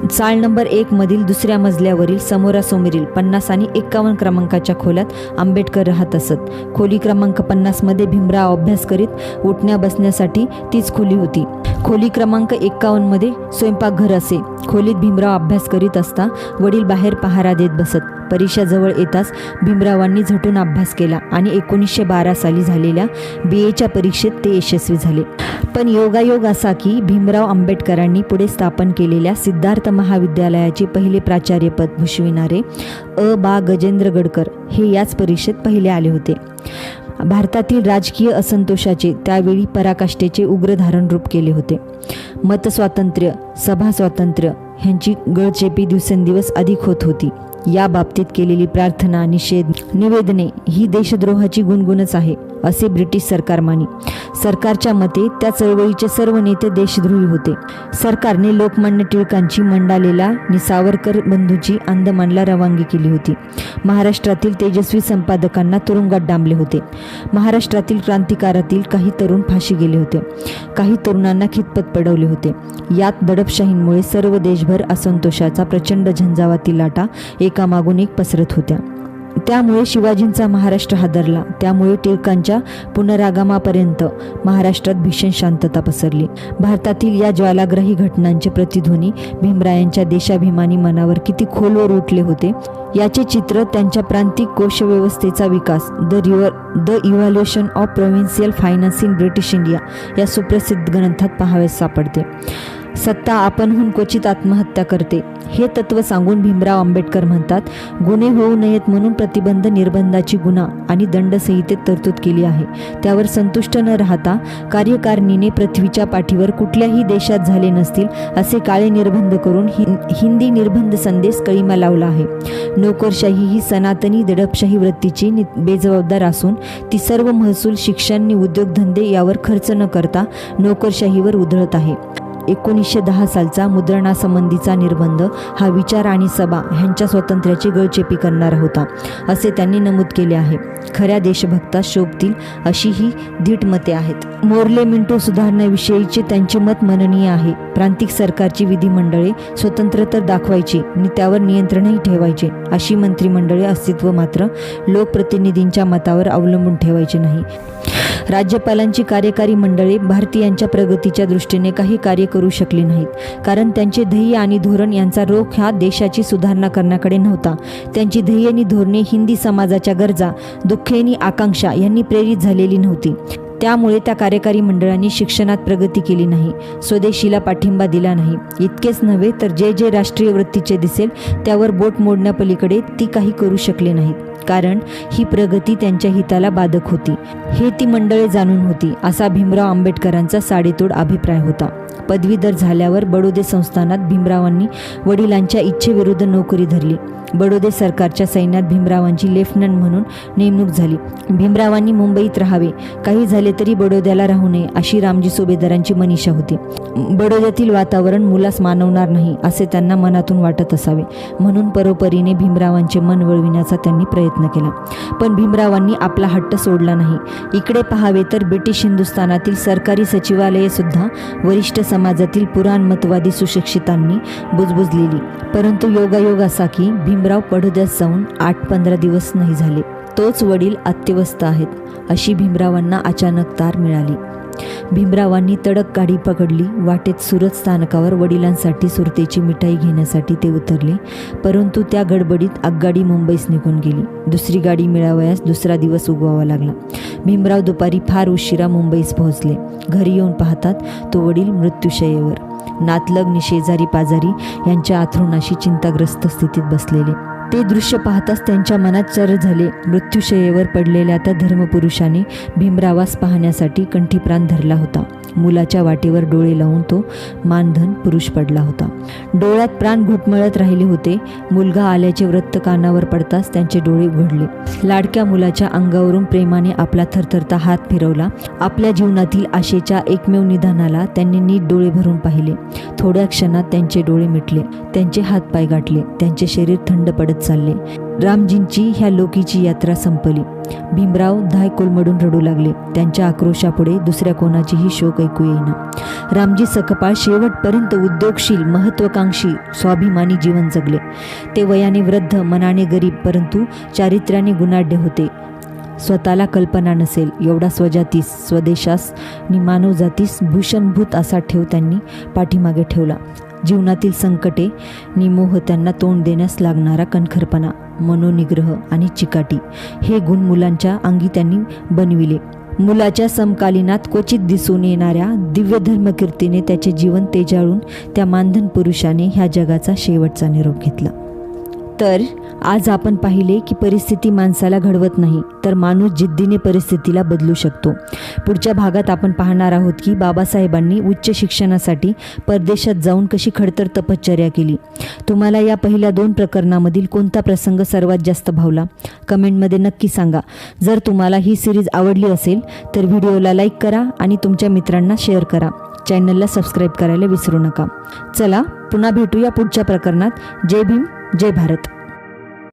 चाळ नंबर 1 मधील दुसऱ्या मजल्यावरील समोरासमोरील 50 आणि 51 क्रमांकाच्या खोल्यात आंबेडकर राहत असत. खोली क्रमांक 50 मध्ये भीमराव अभ्यास करीत उठण्या बसण्यासाठी तीच खोली होती. खोली क्रमांक 51 मध्ये स्वयंपाकघर असे. खोलीत भीमराव अभ्यास करीत असता वडील बाहेर पहारा देत बसत. परीक्षा जवळ येताच भीमरावांनी झटून अभ्यास केला आणि 1912 साली झालेल्या BA परीक्षेत ते यशस्वी झाले. पण योगायोग असा की भीमराव आंबेडकरांनी पुढे स्थापन केलेल्या सिद्धार्थ महाविद्यालयाचे पहिले प्राचार्यपद भूषविणारे बा गजेंद्र गडकर हे याच परीक्षेत पहिले आले होते. भारतातील राजकीय असंतोषाचे त्यावेळी पराकाष्ठेचे उग्र धारण रूप केले होते. मतस्वातंत्र्य, सभा स्वातंत्र्य ह्यांची गळचेपी दिवसेंदिवस अधिक होत होती. या बाबतीत केलेली प्रार्थना, निषेध, निवेदने ही देशद्रोहाची गुणगुणच आहे असे ब्रिटिश सरकार मानी. सरकारच्या मते त्या चळवळीचे सर्व नेते देशद्रोही होते. सरकारने लोकमान्य टिळकांची मंडालेला नि सावरकर बंधूची अंदमानला रवानगी केली होती. महाराष्ट्रातील तेजस्वी संपादकांना तुरुंगात डांबले होते. महाराष्ट्रातील क्रांतिकारातील काही तरुण फाशी गेले होते. काही तरुणांना खितपत पडवले होते. यात दडपशाहींमुळे सर्व देशभर असंतोषाचा प्रचंड झंझावाती लाटा एकामागून एक पसरत होत्या. त्यामुळे शिवाजींचा महाराष्ट्र हादरला. त्यामुळे टिळकांच्या पुनरागमापर्यंत महाराष्ट्रात भीषण शांतता पसरली. भारतातील या ज्वालाग्राही घटनांचे प्रतिध्वनी भीमरायांच्या देशाभिमानी मनावर किती खोलवर उठले होते याचे चित्र त्यांच्या प्रांतिक कोशव्यवस्थेचा विकास the evolution of provincial finance in British India या सुप्रसिद्ध ग्रंथात पाहावयास सापडते. सत्ता आपणहून क्वचित आत्महत्या करते हे तत्व सांगून भीमराव आंबेडकर म्हणतात, गुन्हे होऊ नयेत म्हणून प्रतिबंध निर्बंधाची गुन्हा आणि दंडसंहितेत तरतूद केली आहे. त्यावर संतुष्ट न राहता कार्यकारिणीने पृथ्वीच्या पाठीवर कुठल्याही देशात झाले नसतील असे काळे निर्बंध करून हिंदी निर्बंध संदेश कळीमा लावला आहे. नोकरशाही ही सनातनी दडपशाही वृत्तीची बेजबाबदार असून ती सर्व महसूल, शिक्षण आणि उद्योगधंदे यावर खर्च न करता नोकरशाहीवर उधळत आहे. 1910 सालचा मुद्रणासंबंधीचा निर्बंध हा विचार आणि सभा ह्यांच्या स्वातंत्र्याची गळचेपी करणारा होता असे त्यांनी नमूद केले आहे. खऱ्या देशभक्तास शोभतील अशी ही धीट मते आहेत. मोर्ले मिंटो सुधारणेविषयीचे त्यांचे मत मननीय आहे. प्रांतिक सरकारची विधिमंडळे स्वतंत्र तर दाखवायची आणि त्यावर नियंत्रणही ठेवायचे. अशी मंत्रिमंडळे अस्तित्व मात्र लोकप्रतिनिधींच्या मतावर अवलंबून ठेवायचे नाही. राज्यपालांची कार्यकारी मंडळे भारतीयांच्या प्रगतीच्या दृष्टीने काही कार्य करू शकली नाहीत, कारण त्यांचे ध्येय आणि धोरण यांचा रोख हा देशाची सुधारणा करण्याकडे नव्हता. त्यांची ध्येय आणि धोरणे हिंदी समाजाच्या गरजा, दुःखे आणि आकांक्षा यांनी प्रेरित झालेली नव्हती. त्यामुळे त्या कार्यकारी मंडळांनी शिक्षणात प्रगती केली नाही, स्वदेशीला पाठिंबा दिला नाही. इतकेच नव्हे तर जे जे राष्ट्रीय वृत्तीचे दिसेल त्यावर बोट मोडण्यापलीकडे ती काही करू शकले नाहीत, कारण ही प्रगती त्यांच्या हिताला बाधक होती. हे ती मंडळे जाणून होती असा भीमराव आंबेडकरांचा साडेतोड अभिप्राय होता. पदवीधर झाल्यावर बडोदे संस्थानात भीमरावांनी वडिलांच्या इच्छेविरुद्ध नोकरी धरली. बडोदे सरकारच्या सैन्यात भीमरावांची लेफ्टनंट म्हणून नेमणूक झाली. भीमरावांनी मुंबईत राहावे, काही झाले तरी बडोद्याला राहू नये अशी रामजी सुभेदारांची मनीषा होती. बडोद्यातील वातावरण मुलास मानवणार नाही असे त्यांना मनातून वाटत असावे, म्हणून परोपरीने भीमरावांचे मन वळविण्याचा त्यांनी प्रयत्न केला. पण भीमरावांनी आपला हट्ट सोडला नाही. इकडे पाहावे तर ब्रिटिश हिंदुस्थानातील सरकारी सचिवालये सुद्धा वरिष्ठ समाजातील पुराणमतवादी सुशिक्षितांनी बुजबुजलेली. परंतु योगायोग असा की भीमराव बडोद्यात जाऊन 8-15 दिवस नाही झाले तोच वडील अत्यवस्थ आहेत अशी भीमरावांना अचानक तार मिळाली. भीमरावांनी तडक गाडी पकडली. वाटेत सुरत स्थानकावर वडिलांसाठी सुरतेची मिठाई घेण्यासाठी ते उतरले, परंतु त्या गडबडीत आगगाडी मुंबईस निघून गेली. दुसरी गाडी मिळावयास दुसरा दिवस उगवावा लागला. भीमराव दुपारी फार उशिरा मुंबईस पोहोचले. घरी येऊन पाहतात तो वडील मृत्यूशय्येवर, नातलग शेजारी पाजारी यांच्या आथरुणाशी चिंताग्रस्त स्थितीत बसलेले. ते दृश्य पाहताच त्यांच्या मनात चर झाले. मृत्यूशय्येवर पडलेल्या त्या धर्मपुरुषाने भीमरावास पाहण्यासाठी कंठीप्राण धरला होता. मुलाच्या वाटेवर डोळे लावून तो मानधन पुरुष पडला होता. डोळ्यात प्राण घुटमळत राहिले होते. मुलगा आल्याचे वृत्त कानावर पडताच त्यांचे डोळे उघडले. लाडक्या मुलाच्या अंगावरून प्रेमाने आपला थरथरता हात फिरवला. आपल्या जीवनातील आशेच्या एकमेव निधानाला त्यांनी नीट डोळे भरून पाहिले. थोड्या क्षणात त्यांचे डोळे मिटले. त्यांचे हातपाय गाठले. त्यांचे शरीर थंड पडत चालले. रामजींची ह्या लोकीची यात्रा संपली. भीमराव धाय कोलमडून रडू लागले. त्यांच्या आक्रोशापुढे दुसऱ्या कोणाचीही शोक ऐकू येईना. रामजी सकपाळ शेवटपर्यंत उद्योगशील, महत्त्वाकांक्षी, स्वाभिमानी जीवन जगले. ते वयाने वृद्ध, मनाने गरीब, परंतु चारित्र्याने गुणाढ्य होते. स्वतःला कल्पना नसेल एवढा स्वजातीस, स्वदेशास नि मानवजातीस भूषणभूत असा ठेव त्यांनी पाठीमागे ठेवला. जीवनातील संकटे निमोह त्यांना तोंड देण्यास लागणारा कणखरपणा, मनोनिग्रह आणि चिकाटी हे गुण मुलांच्या अंगी त्यांनी बनविले. मुलाच्या समकालीनात क्वचित दिसून येणाऱ्या दिव्य धर्मकीर्तीने त्याचे जीवन तेजाळून त्या मानधन पुरुषाने ह्या जगाचा शेवटचा निरोप घेतला. तर आज आपण पाहिले की परिस्थिती माणसाला घडवत नाही, तर माणूस जिद्दीने परिस्थितीला बदलू शकतो. पुढच्या भागात आपण पाहणार आहोत की बाबासाहेबांनी उच्च शिक्षणासाठी परदेशात जाऊन कशी खडतर तपश्चर्या केली. तुम्हाला या पहिल्या 2 प्रकरणामधील कोणता प्रसंग सर्वात जास्त भावला? कमेंटमध्ये नक्की सांगा. जर तुम्हाला ही सिरीज आवडली असेल तर व्हिडिओला लाईक करा आणि तुमच्या मित्रांना शेअर करा. चॅनलला सबस्क्राईब करायला विसरू नका. चला पुन्हा भेटूया पुढच्या प्रकरणात. जय भीम, जय भारत.